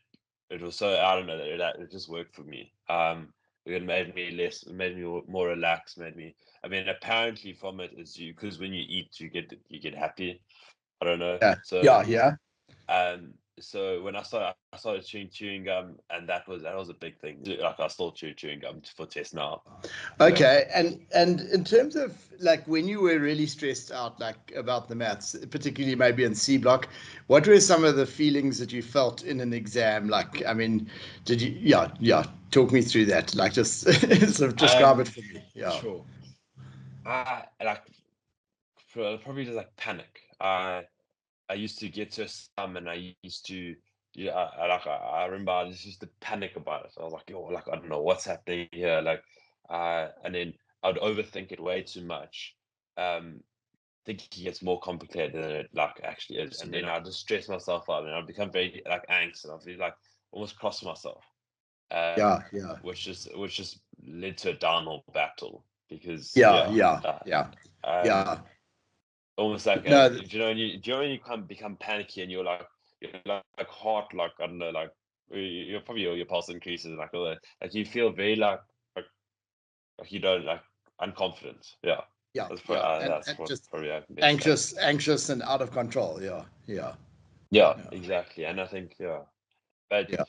was so, I don't know, it just worked for me. It made me more relaxed, I mean, apparently from it is because when you eat, you get happy. I don't know. Yeah. So Yeah. so when I started chewing gum, and that was a big thing. Like, I still chewing gum for tests now. Okay. And in terms of like when you were really stressed out, like about the maths, particularly maybe in C block, what were some of the feelings that you felt in an exam? Like, I mean, did you? Yeah. Talk me through that. Like, just sort of describe it for me. Yeah. Sure. Probably just like panic. I used to get to a sum, and I used to, yeah, I remember I just used to panic about it. I was like, yo, like, I don't know what's happening here. And then I'd overthink it way too much. Thinking it's more complicated than it like actually is. And then I just stress myself out, and I'd become very like anxious, and I'd be like almost cross myself. Yeah. Which just led to a downhill battle because Yeah. almost like No. do you know when you kind of become panicky, and you're like heart, like, I don't know, like you're probably your pulse increases, and like all that, like you feel very like you don't, like, unconfident. Yeah, Yeah. that's And what just probably I can best say. anxious and out of control. Yeah. Yeah, exactly. And I think, but Yeah.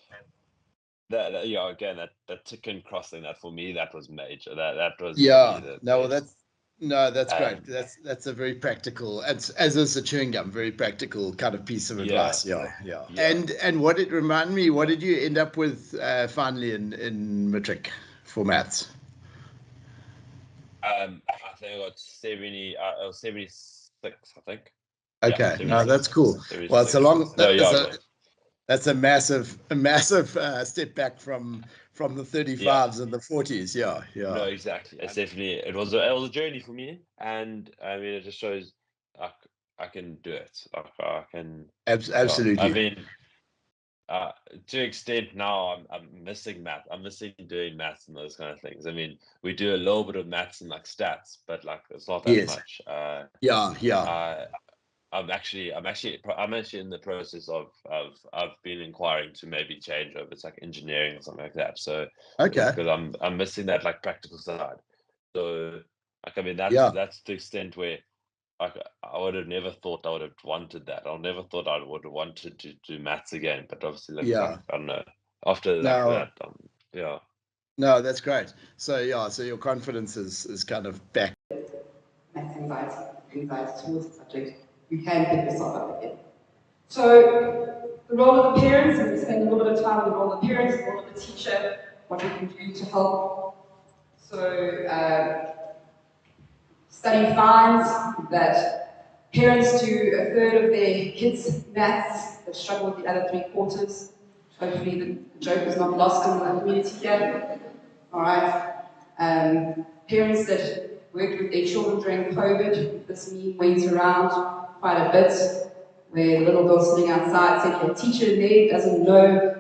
again, that tick and crossing, that for me, that was major. That was Yeah. probably the No, best. that's great. Um, That's a very practical, as is a chewing gum, very practical kind of piece of yeah, advice. Yeah. yeah. And what did remind me, what did you end up with finally in matric for maths? I think I got 70. It was 76. I think. Yeah, Okay. No, that's 76. cool. Well, it's 76. No, yeah, it was. that's a massive step back from the Yeah. 35s and the 40s. Yeah. No, exactly. It's definitely, it was a journey for me, and I mean, it just shows I can do it. Like, I can. Yeah. I Absolutely. mean, to an extent now, I'm missing math. I'm missing doing maths and those kind of things. I mean, we do a little bit of maths and like stats, but like it's not that Yes. much. Yeah. Uh, I'm actually in the process of I've been inquiring to maybe change over to like engineering or something like that. So Okay. because I'm missing that like practical side. So, like, I mean, Yeah. that's the extent where, like, I would have never thought I would have wanted that. I never thought I would have wanted to do maths again. But obviously, like, Yeah. I don't know, after like No. that, yeah. No, that's great. So so your confidence is kind of back. Maths anxiety towards the subject, you can pick yourself up again. So the role of the parents, and we spend a little bit of time on the role of the parents, the role of the teacher, what we can do to help. So study finds that parents do a third of their kids' maths that struggle with the other 3/4. Hopefully the joke is not lost in the community here. All right. Parents that worked with their children during COVID, this meme went around quite a bit, where the little girl sitting outside said, "Your teacher there doesn't know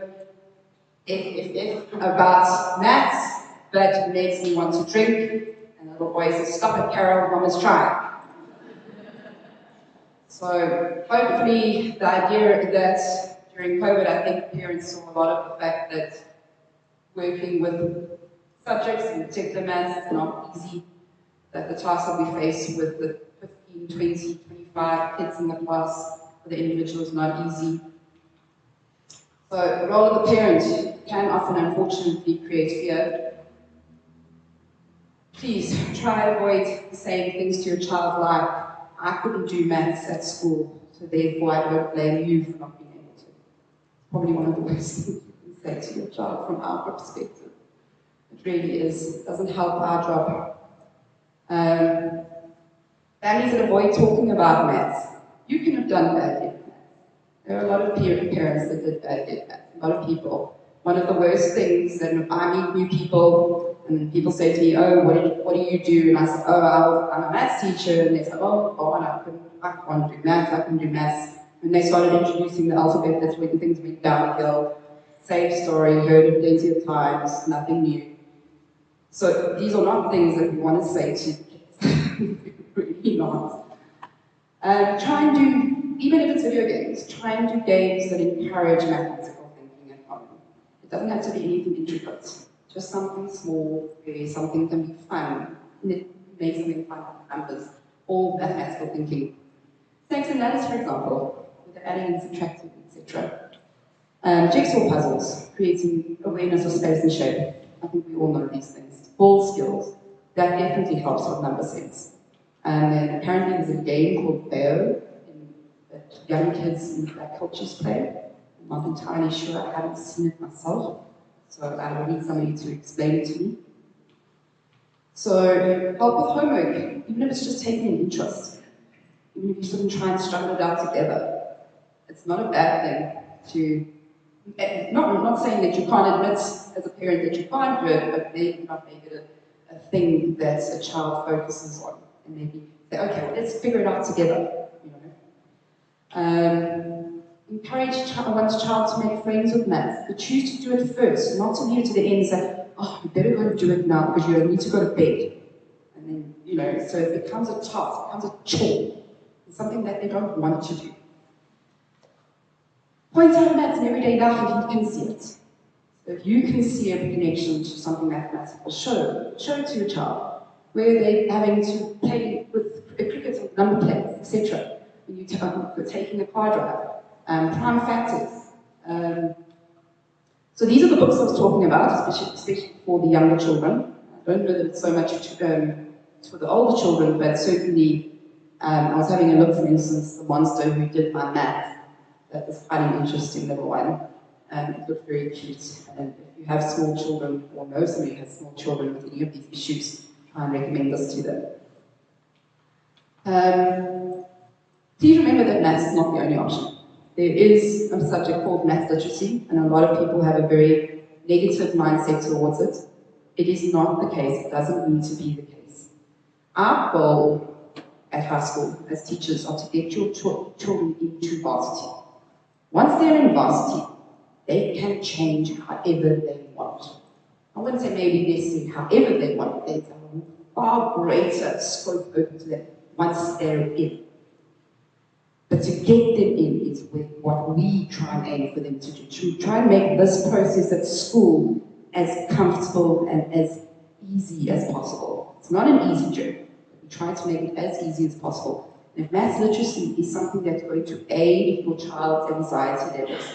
about maths." but it makes me want to drink. And the little boy says, "Stop it, Carol, Mum is trying." So hopefully the idea that during COVID, I think parents saw a lot of the fact that working with subjects, in particular maths, is not easy, that the task that we face with the 15, 20, 25 kids in the class for the individual is not easy. So the role of the parent can often, unfortunately, create fear. Please try to avoid saying things to your child like, "I couldn't do maths at school, so therefore I don't blame you for not being able to." It's probably one of the worst things you can say to your child from our perspective. It really is. It doesn't help our job. Families that avoid talking about maths. You can have done badly at maths. There are a lot of parents that did badly at maths. A lot of people. One of the worst things that I meet new people, and people say to me, "Oh, what do you do?" And I say, "Oh, I'm a maths teacher." And they say, "Oh, God, I can't do maths. I can do maths." When they started introducing the alphabet, that's when things went downhill. Same story, heard it plenty of times, nothing new. So these are not things that we want to say to kids. Really not. Try and do, even if it's video games, try and do games that encourage mathematical thinking at home. It doesn't have to be anything intricate. Just something small, where something can be fun. Make something fun with numbers or mathematical thinking. Snakes and ladders, for example, with the adding and subtracting, etc. Jigsaw puzzles, creating awareness of space and shape. I think we all know these things. Ball skills, that definitely helps with number sense. And then apparently there's a game called Bayo that young kids in Black cultures play. I'm not entirely sure, I haven't seen it myself, so I would need somebody to explain it to me. So help with homework, even if it's just taking an interest. Even if you sort of try and struggle it out together. It's not a bad thing to, not saying that you can't admit as a parent that you can't do it, but maybe not make it a thing that a child focuses on. And maybe say, "Okay, well, let's figure it out together." You know? Encourage one's child to make friends with maths, but choose to do it first, not to leave it to the end and say, "Oh, you better go and do it now because you need to go to bed." And then, you know, so it becomes a task, it becomes a chore. It's something that they don't want to do. Point out maths in everyday life if you can see it. So if you can see a connection to something mathematical, show it to your child. Where they're having to play with cricket or number planes, etc. When you're taking a car drive, prime factors. So these are the books I was talking about, especially for the younger children. I don't know that it's so much for the older children, but certainly I was having a look, for instance, The Monster Who Did My Math. That was quite an interesting little one. It looked very cute. And if you have small children, or know somebody who has small children with any of these issues, try and recommend this to them. Please remember that maths is not the only option. There is a subject called maths literacy, and a lot of people have a very negative mindset towards it. It is not the case. It doesn't need to be the case. Our goal at high school as teachers are to get your children into varsity. Once they're in varsity, they can change however they want. I wouldn't say maybe necessarily however they want. There's a far greater scope open to them once they're in. But to get them in is what we try and aim for them to do. To try and make this process at school as comfortable and as easy as possible. It's not an easy journey. We try to make it as easy as possible. And if maths literacy is something that's going to aid your child's anxiety levels,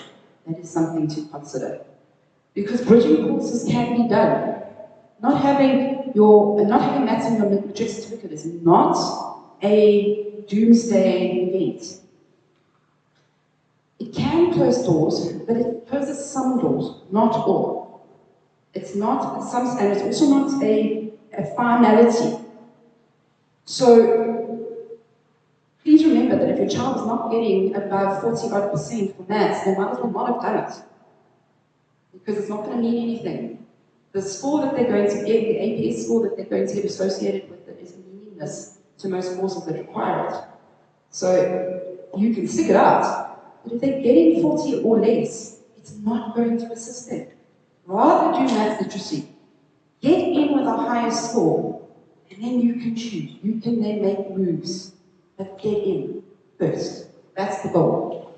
that is something to consider. Because bridging courses can be done. Not having maths in your matric certificate is not a doomsday event. It can close doors, but it closes some doors, not all. It's not and it's also not a finality. So please remember that if your child is not getting above 40% for maths, they might as well not have done it. Because it's not going to mean anything. The score that they're going to get, the APS score that they're going to get associated with it is meaningless to most courses that require it. So you can stick it out, but if they're getting 40 or less, it's not going to assist them. Rather do maths literacy. Get with the highest score, and then you can choose. You can then make moves, but get in first. That's the goal.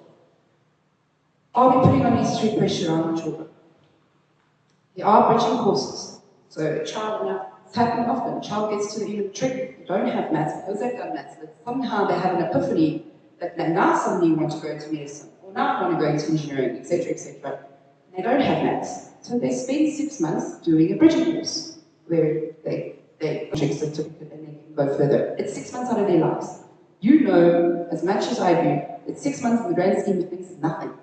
Are we putting unnecessary pressure on our children? There are bridging courses. So a child, now, it's happened often, a child gets to the end of the trick, they don't have maths because they've done maths, but somehow they have an epiphany that now suddenly want to go into medicine, or now want to go into engineering, etc., etc. They don't have maths. So they spend 6 months doing a bridging course, where they check certificate and they can go further. It's 6 months out of their lives. You know, as much as I do, it's 6 months in the grand scheme of things is nothing.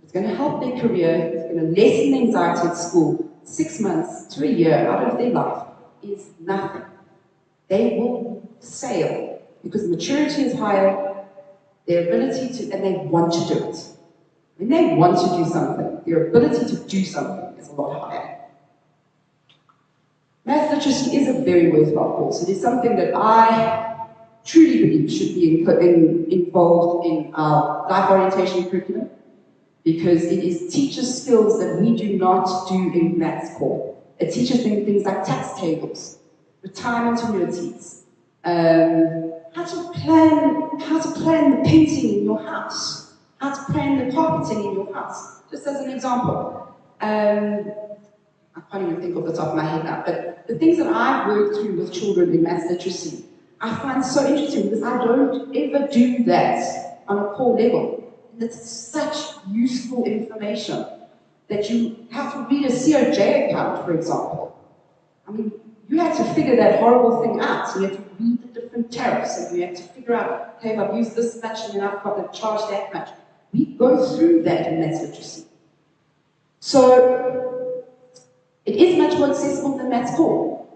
It's going to help their career, it's going to lessen anxiety at school. 6 months to a year out of their life is nothing. They will sail because maturity is higher, their ability to, and they want to do it. When they want to do something, their ability to do something is a lot higher. Maths literacy is a very worthwhile course. It is something that I truly believe should be involved in our life orientation curriculum, because it is teacher skills that we do not do in maths core. It teaches them things like tax tables, retirement annuities, how to plan the painting in your house, how to plan the carpeting in your house, just as an example. I can't even think off the top of my head now, but the things that I've worked through with children in maths literacy, I find so interesting because I don't ever do that on a core level. And it's such useful information that you have to read a COJ account, for example. I mean, you have to figure that horrible thing out. So you have to read the different tariffs and you have to figure out, okay, if I've used this much and then I've got to charge that much. We go through that in maths literacy. So it is much more accessible than maths core.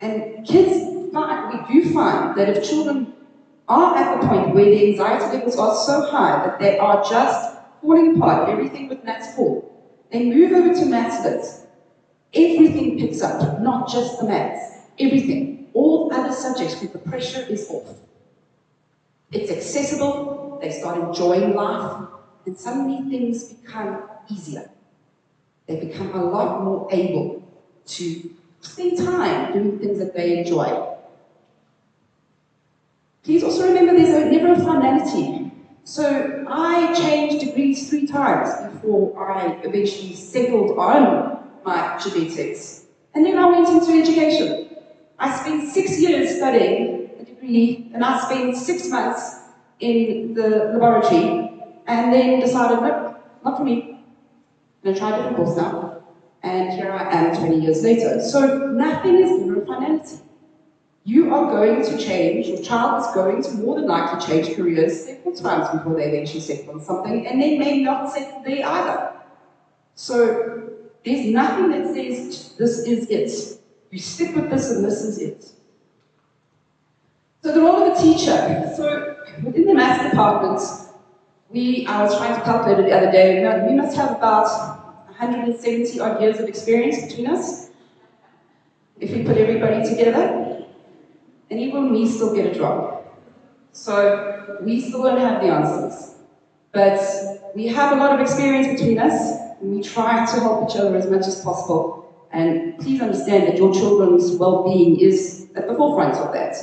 And kids we do find that if children are at the point where the anxiety levels are so high that they are just falling apart, everything with maths core, they move over to maths lit. Everything picks up, not just the maths, everything. All other subjects, because the pressure is off. It's accessible, they start enjoying life, and suddenly things become easier. They become a lot more able to spend time doing things that they enjoy. Please also remember there's never a finality. So I changed degrees 3 times before I eventually settled on my genetics. And then I went into education. I spent 6 years studying a degree, and I spent 6 months in the laboratory, and then decided, nope, not for me. I'm going to try a different course now. And here I am 20 years later. So nothing is ever a finality. You are going to change, your child is going to more than likely change careers several times before they eventually settle on something, and they may not settle there either. So there's nothing that says this is it. You stick with this and this is it. So the role of a teacher. So within the maths department, I was trying to calculate it the other day, we must have about 170 odd years of experience between us, if we put everybody together. And even we still get it wrong. So we still don't have the answers. But we have a lot of experience between us, and we try to help each other as much as possible. And please understand that your children's well-being is at the forefront of that.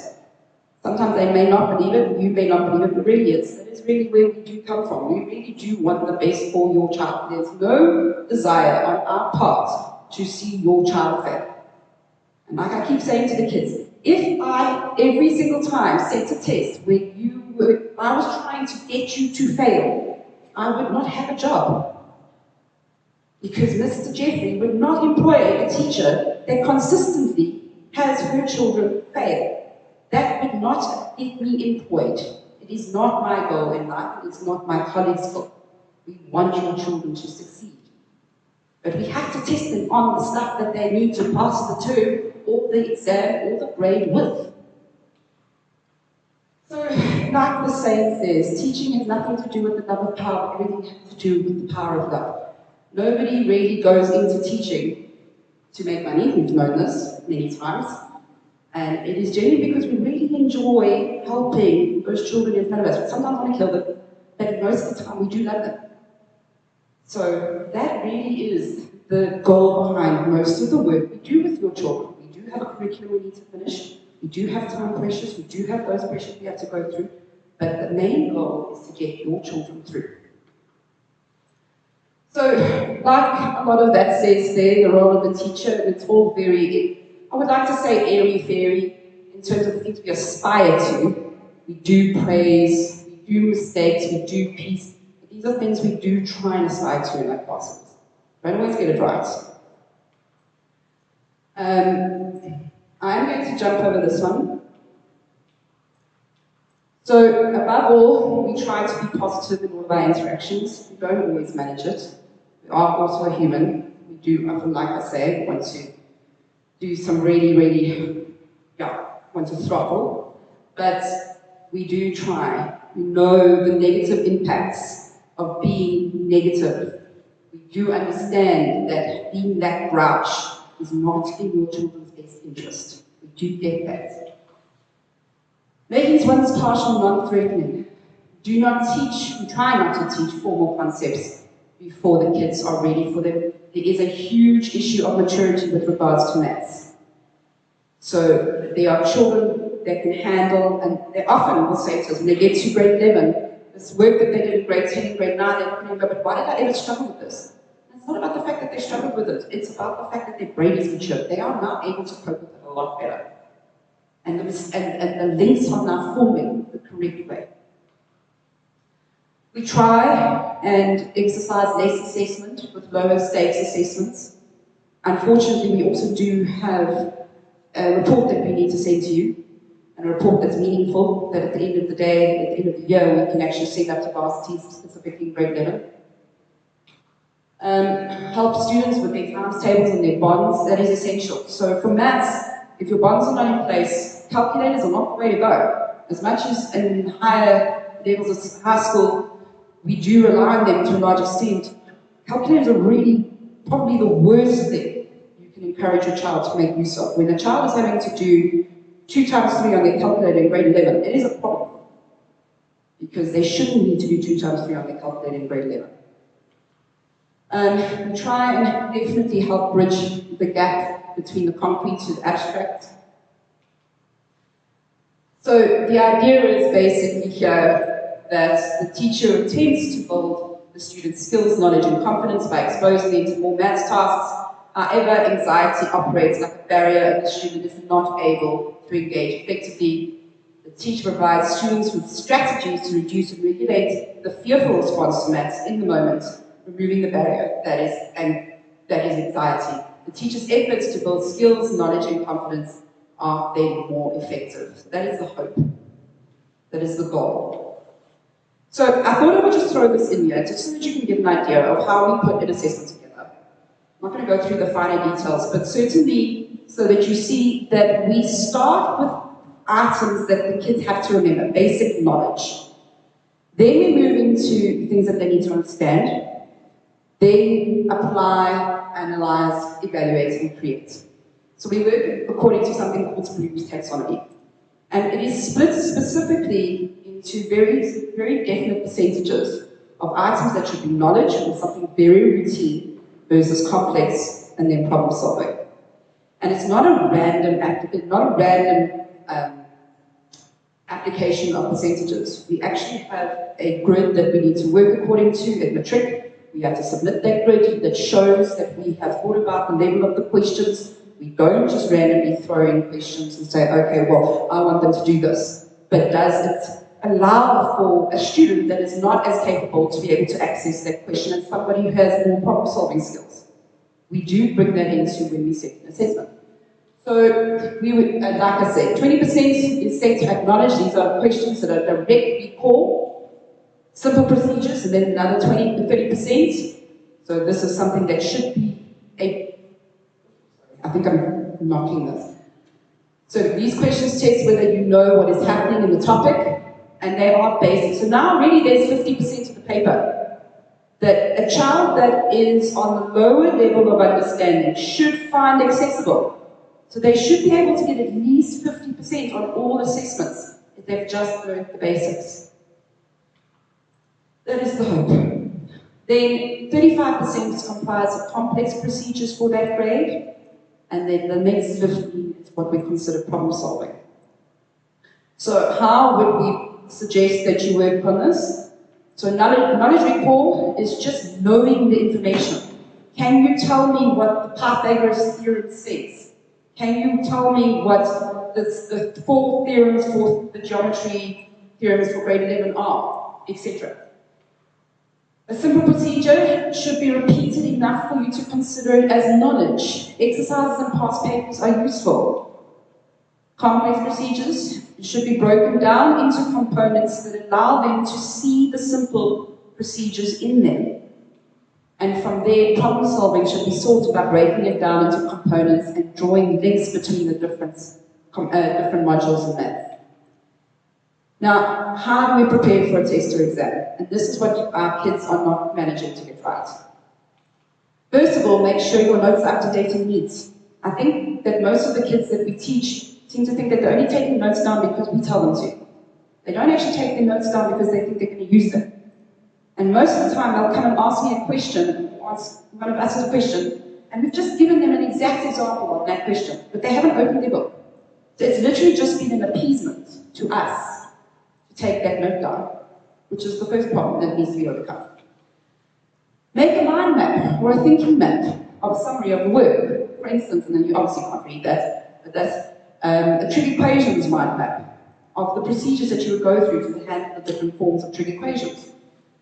Sometimes they may not believe it, you may not believe it, but really that is really where we do come from. We really do want the best for your child. There's no desire on our part to see your child fail. And like I keep saying to the kids, if I, every single time, set a test where I was trying to get you to fail, I would not have a job. Because Mr. Jeffrey would not employ a teacher that consistently has her children fail. That would not get me employed. It is not my goal in life, it is not my colleagues' goal. We want your children to succeed. But we have to test them on the stuff that they need to pass the term, or the exam, or the grade with. So, like the saying says, teaching has nothing to do with the love of power, everything has to do with the power of love. Nobody really goes into teaching to make money. We've known this many times. And it is generally because we really enjoy helping those children in front of us. We sometimes want to kill them, but most of the time we do love them. So that really is the goal behind most of the work we do with your children. We do have a curriculum we need to finish. We do have time pressures, we do have those pressures we have to go through, but the main goal is to get your children through. So, like a lot of that says there, the role of the teacher, it's all very, I would like to say airy-fairy in terms of the things we aspire to. We do praise, we do mistakes, we do peace. But these are things we do try and aspire to in our classes. Don't always get it right. I'm going to jump over this one. So, above all, we try to be positive in all of our interactions. We don't always manage it. We are also human. We do often, like I say, want to do some really, want to throttle. But we do try. We know the negative impacts of being negative. We do understand that being that grouch is not in your children's best interest. We do get that. Making one's classroom non-threatening. Do not teach, we try not to teach formal concepts before the kids are ready for them. There is a huge issue of maturity with regards to maths. So there are children that can handle, and they often will say to us, when they get to grade 11, this work that they did in grade 10 and grade 9, they're not going to go, but why did I ever struggle with this? And it's not about the fact that they struggled with it, it's about the fact that their brain is mature. They are now able to cope with it a lot better. And the links are now forming the correct way. We try and exercise less assessment with lower stakes assessments. Unfortunately, we also do have a report that we need to send to you, and a report that's meaningful, that at the end of the day, at the end of the year, we can actually send up to varsities, specifically in grade 11. Help students with their times tables and their bonds, that is essential. So for maths, if your bonds are not in place, calculators are not the way to go. As much as in higher levels of high school, we do rely on them to a large extent, calculators are really probably the worst thing you can encourage your child to make use of. When a child is having to do 2 times 3 on their calculator in grade 11, it is a problem. Because they shouldn't need to do 2 times 3 on their calculator in grade 11. We try and definitely help bridge the gap between the concrete to the abstract. So the idea is basically here that the teacher attempts to build the student's skills, knowledge, and confidence by exposing them to more maths tasks. However, anxiety operates like a barrier and the student is not able to engage effectively. The teacher provides students with strategies to reduce and regulate the fearful response to maths in the moment, removing the barrier that is anxiety. The teacher's efforts to build skills, knowledge, and confidence are then more effective. So that is the hope. That is the goal. So I thought I would just throw this in here, just so that you can get an idea of how we put an assessment together. I'm not going to go through the finer details, but certainly so that you see that we start with items that the kids have to remember, basic knowledge. Then we move into things that they need to understand. Then apply, analyze, evaluate, and create. So we work according to something called Bloom's taxonomy. And it is split specifically into very, very definite percentages of items that should be knowledge or something very routine versus complex and then problem solving. And it's not a random application of percentages. We actually have a grid that we need to work according to at Matric. We have to submit that grid that shows that we have thought about the level of the questions. We don't just randomly throw in questions and say, okay, well, I want them to do this. But does it allow for a student that is not as capable to be able to access that question and somebody who has more problem-solving skills? We do bring that into when we set an assessment. So we would, like I said, 20% is set to acknowledge. These are questions that are directly core, simple procedures, and then another 20 to 30%. So this is something that should be I think I'm knocking this. So these questions test whether you know what is happening in the topic, and they are basic. So now really there's 50% of the paper that a child that is on the lower level of understanding should find accessible. So they should be able to get at least 50% on all assessments if they've just learned the basics. That is the hope. Then 35% is comprised of complex procedures for that grade. And then the next 15 is what we consider problem solving. So how would we suggest that you work on this? So knowledge recall is just knowing the information. Can you tell me what the Pythagoras theorem says? Can you tell me what the 4 theorems for the geometry theorems for grade 11 are, etc.? A simple procedure should be repeated enough for you to consider it as knowledge. Exercises and past papers are useful. Complex procedures should be broken down into components that allow them to see the simple procedures in them. And from there, problem solving should be sorted by breaking it down into components and drawing links between the different modules in math. Now, how do we prepare for a test or exam? And this is what our kids are not managing to get right. First of all, make sure your notes are up to date and neat. I think that most of the kids that we teach seem to think that they're only taking notes down because we tell them to. They don't actually take their notes down because they think they're going to use them. And most of the time, they'll come and ask me a question, ask one of us a question, and we've just given them an exact example of that question, but they haven't opened their book. So it's literally just been an appeasement to us to take that note down, which is the first problem that needs to be overcome. Make a mind map or a thinking map of a summary of the work. For instance, and then you obviously can't read that, but that's a trig equations mind map of the procedures that you would go through to handle the different forms of trig equations.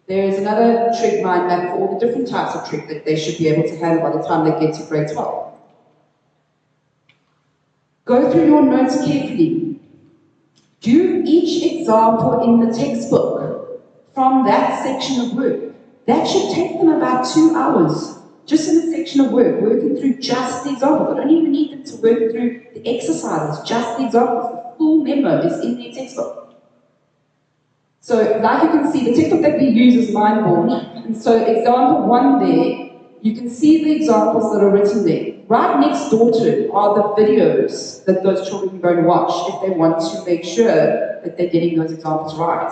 There is another trig mind map for all the different types of trig that they should be able to handle by the time they get to grade 12. Go through your notes carefully. Do each example in the textbook from that section of work. That should take them about 2 hours, just in a section of work, working through just the examples. I don't even need them to work through the exercises, just the examples. The full memo is in their textbook. So, like you can see, the textbook that we use is Mindborn. And so, example 1 there, you can see the examples that are written there. Right next door to it are the videos that those children can go and watch if they want to make sure that they're getting those examples right.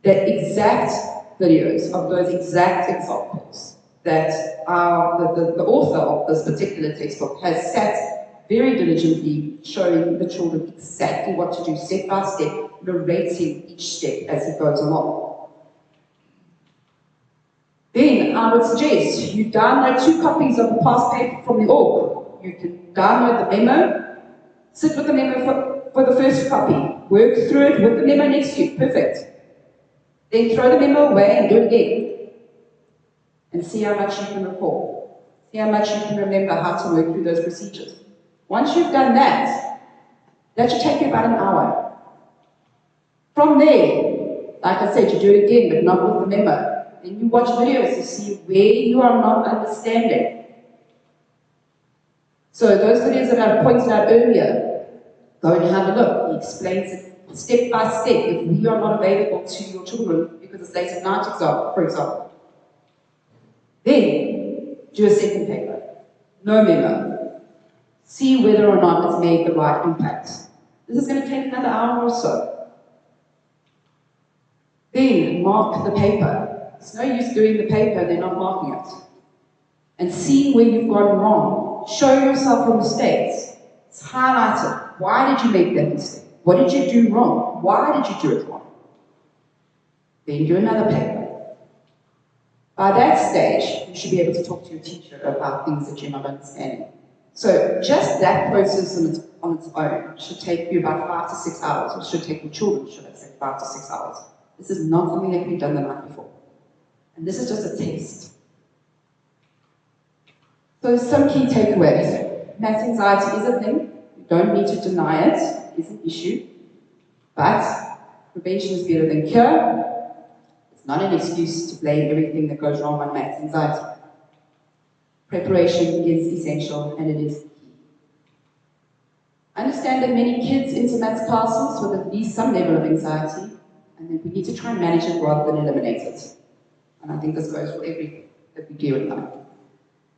The exact videos of those exact examples that the author of this particular textbook has sat very diligently showing the children exactly what to do step by step, narrating each step as he goes along. Then I would suggest you download 2 copies of the past paper from the org. You can download the memo, sit with the memo for the first copy, work through it with the memo next to you, perfect. Then throw the memo away and do it again. And see how much you can recall. See how much you can remember how to work through those procedures. Once you've done that, that should take you about an hour. From there, like I said, you do it again, but not with the memo. Then you watch videos to see where you are not understanding. So those videos that I pointed out earlier, go and have a look. He explains it step by step if we are not available to your children because it's late at night, for example. Then, do a second paper. No memo. See whether or not it's made the right impact. This is going to take another hour or so. Then, mark the paper. It's no use doing the paper, they're not marking it. And see where you've gone wrong. Show yourself your mistakes. It's highlighted. Why did you make that mistake? What did you do wrong? Why did you do it wrong? Then do another paper. By that stage, you should be able to talk to your teacher about things that you're not understanding. So just that process on its own should take you about 5 to 6 hours, or should take your children, should I say, 5 to 6 hours. This is not something that we've done the night before. And this is just a test. So some key takeaways. Maths anxiety is a thing. You don't need to deny it. It's an issue. But prevention is better than cure. It's not an excuse to blame everything that goes wrong on maths anxiety. Preparation is essential, and it is key. I understand that many kids enter maths classes with at least some level of anxiety, and then we need to try and manage it rather than eliminate it. And I think this goes for everything that we do in life.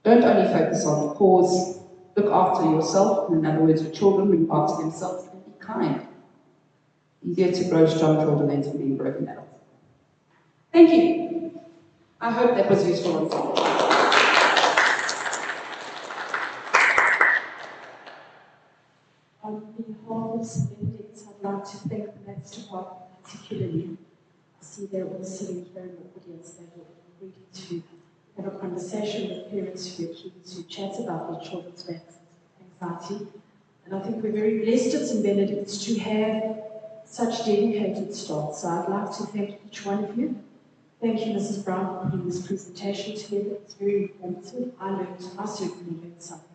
Don't only focus on the cause, look after yourself, in other words, your children look after themselves, and be kind. Easier to grow strong children than to be broken adults. Thank you. I hope that was useful on some. On behalf of St. Benedict's, I'd like to thank the Maths Department particularly. I see they're all sitting here in the audience. They were ready to have a conversation with parents who are keen to chat about their children's maths anxiety. And I think we're very blessed at St. Benedict's to have such dedicated staff. So I'd like to thank each one of you. Thank you, Mrs. Brown, for putting this presentation together. It's very informative. I certainly learned something.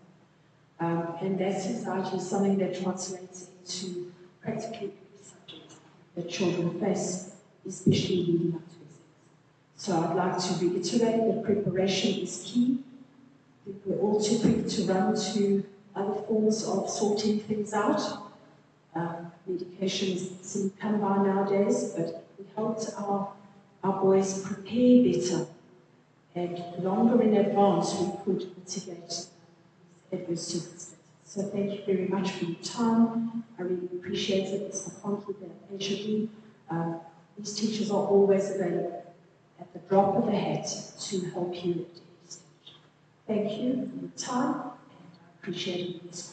And that anxiety is something that translates into practically every subject that children face, especially leading up to exams. So I'd like to reiterate that preparation is key. I think we're all too quick to run to other forms of sorting things out. Medication is come by nowadays, but we helped our boys prepare better, and longer in advance we could mitigate adverse circumstances. So thank you very much for your time. I really appreciate it. It's the conflict that HOD. These teachers are always available at the drop of a hat to help you at any stage. Thank you for your time, and I appreciate it.